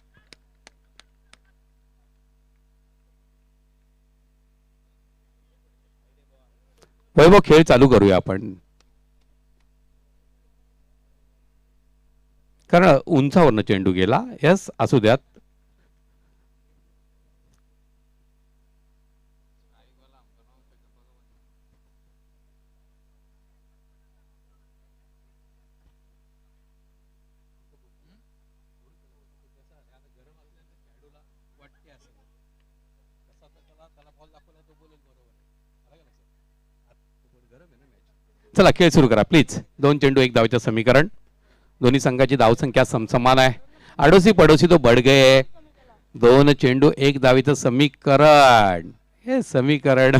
वैभव खेळ चालू करूया आपण कारण उंचावरनं चेंडू गेला. यस असू द्यात. चला खेळ सुरू करा प्लीज. 2 चेंडू 1 धावेचं समीकरण. दोन्ही संघाची धावसंख्या समसमान आहे. आडोसी पडोसी तो बड गए. 2 चेंडू 1 धावेचं समीकरण. हे समीकरण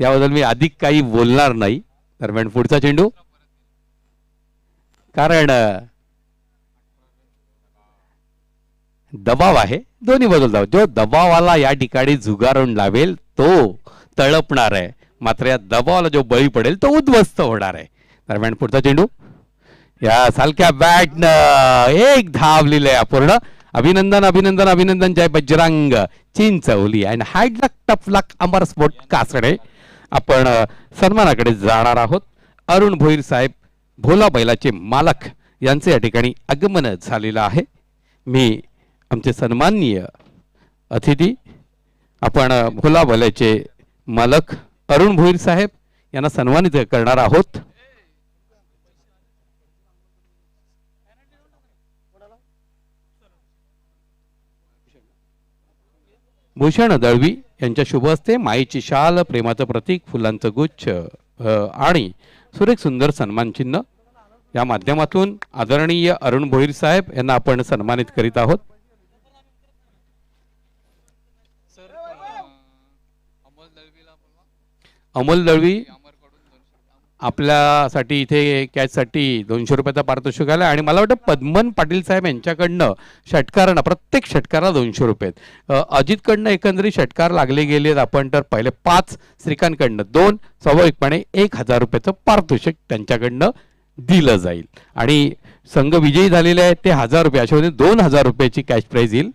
याबद्दल मी अधिक काही बोलणार नाही. दरम्यान पुढचा चेंडू, कारण दबाव आहे दोन्ही बाजूला धाव. जो दबावाला या ठिकाणी झुगारून लावेल तो तळपणार आहे, मात्र या दबावाला जो बळी पडेल तो उद्ध्वस्त होणार आहे. दरम्यान पुढचा चेंडू, या सारख्या बॅटनं 1 धाव लिहिलंय अपूर्ण. अभिनंदन अभिनंदन अभिनंदन. जय Bajrang Chinchvali and hard luck tough luck Amar sport Kasde. आपण सन्मानाकडे जाणार आहोत. अरुण भोईर साहेब भोला बैलाचे मालक यांचे या ठिकाणी आगमन झालेलं आहे. मी आमचे सन्माननीय अतिथी आपण भोला बैलाचे मालक अरुण भोईर साहेब यांना सन्मानित करणार आहोत. भूषण दळवी यांच्या शुभ हस्ते माईची शाल, प्रेमाचं प्रतीक, फुलांचं गुच्छ आणि सुरेख सुंदर सन्मान चिन्ह या माध्यमातून आदरणीय अरुण भोईर साहेब यांना आपण सन्मानित करीत आहोत. अमोल दळवी आपल्यासाठी इथे कॅचसाठी 200 रुपयाचा पारितोषिक आला आणि मला वाटतं पद्मन पाटील साहेब यांच्याकडनं षटकारांना प्रत्येक षटकाराला 200 रुपये. अजितकडनं एकंदरीत षटकार लागले गेलेत आपण तर पहिले 5, श्रीकांतकडनं 2, स्वाभाविकपणे 1000 रुपयाचं पारितोषिक त्यांच्याकडनं दिलं जाईल आणि संघ विजयी झालेले आहेत ते 1000 रुपये, अशा 2000 रुपयाची कॅश प्राइज येईल.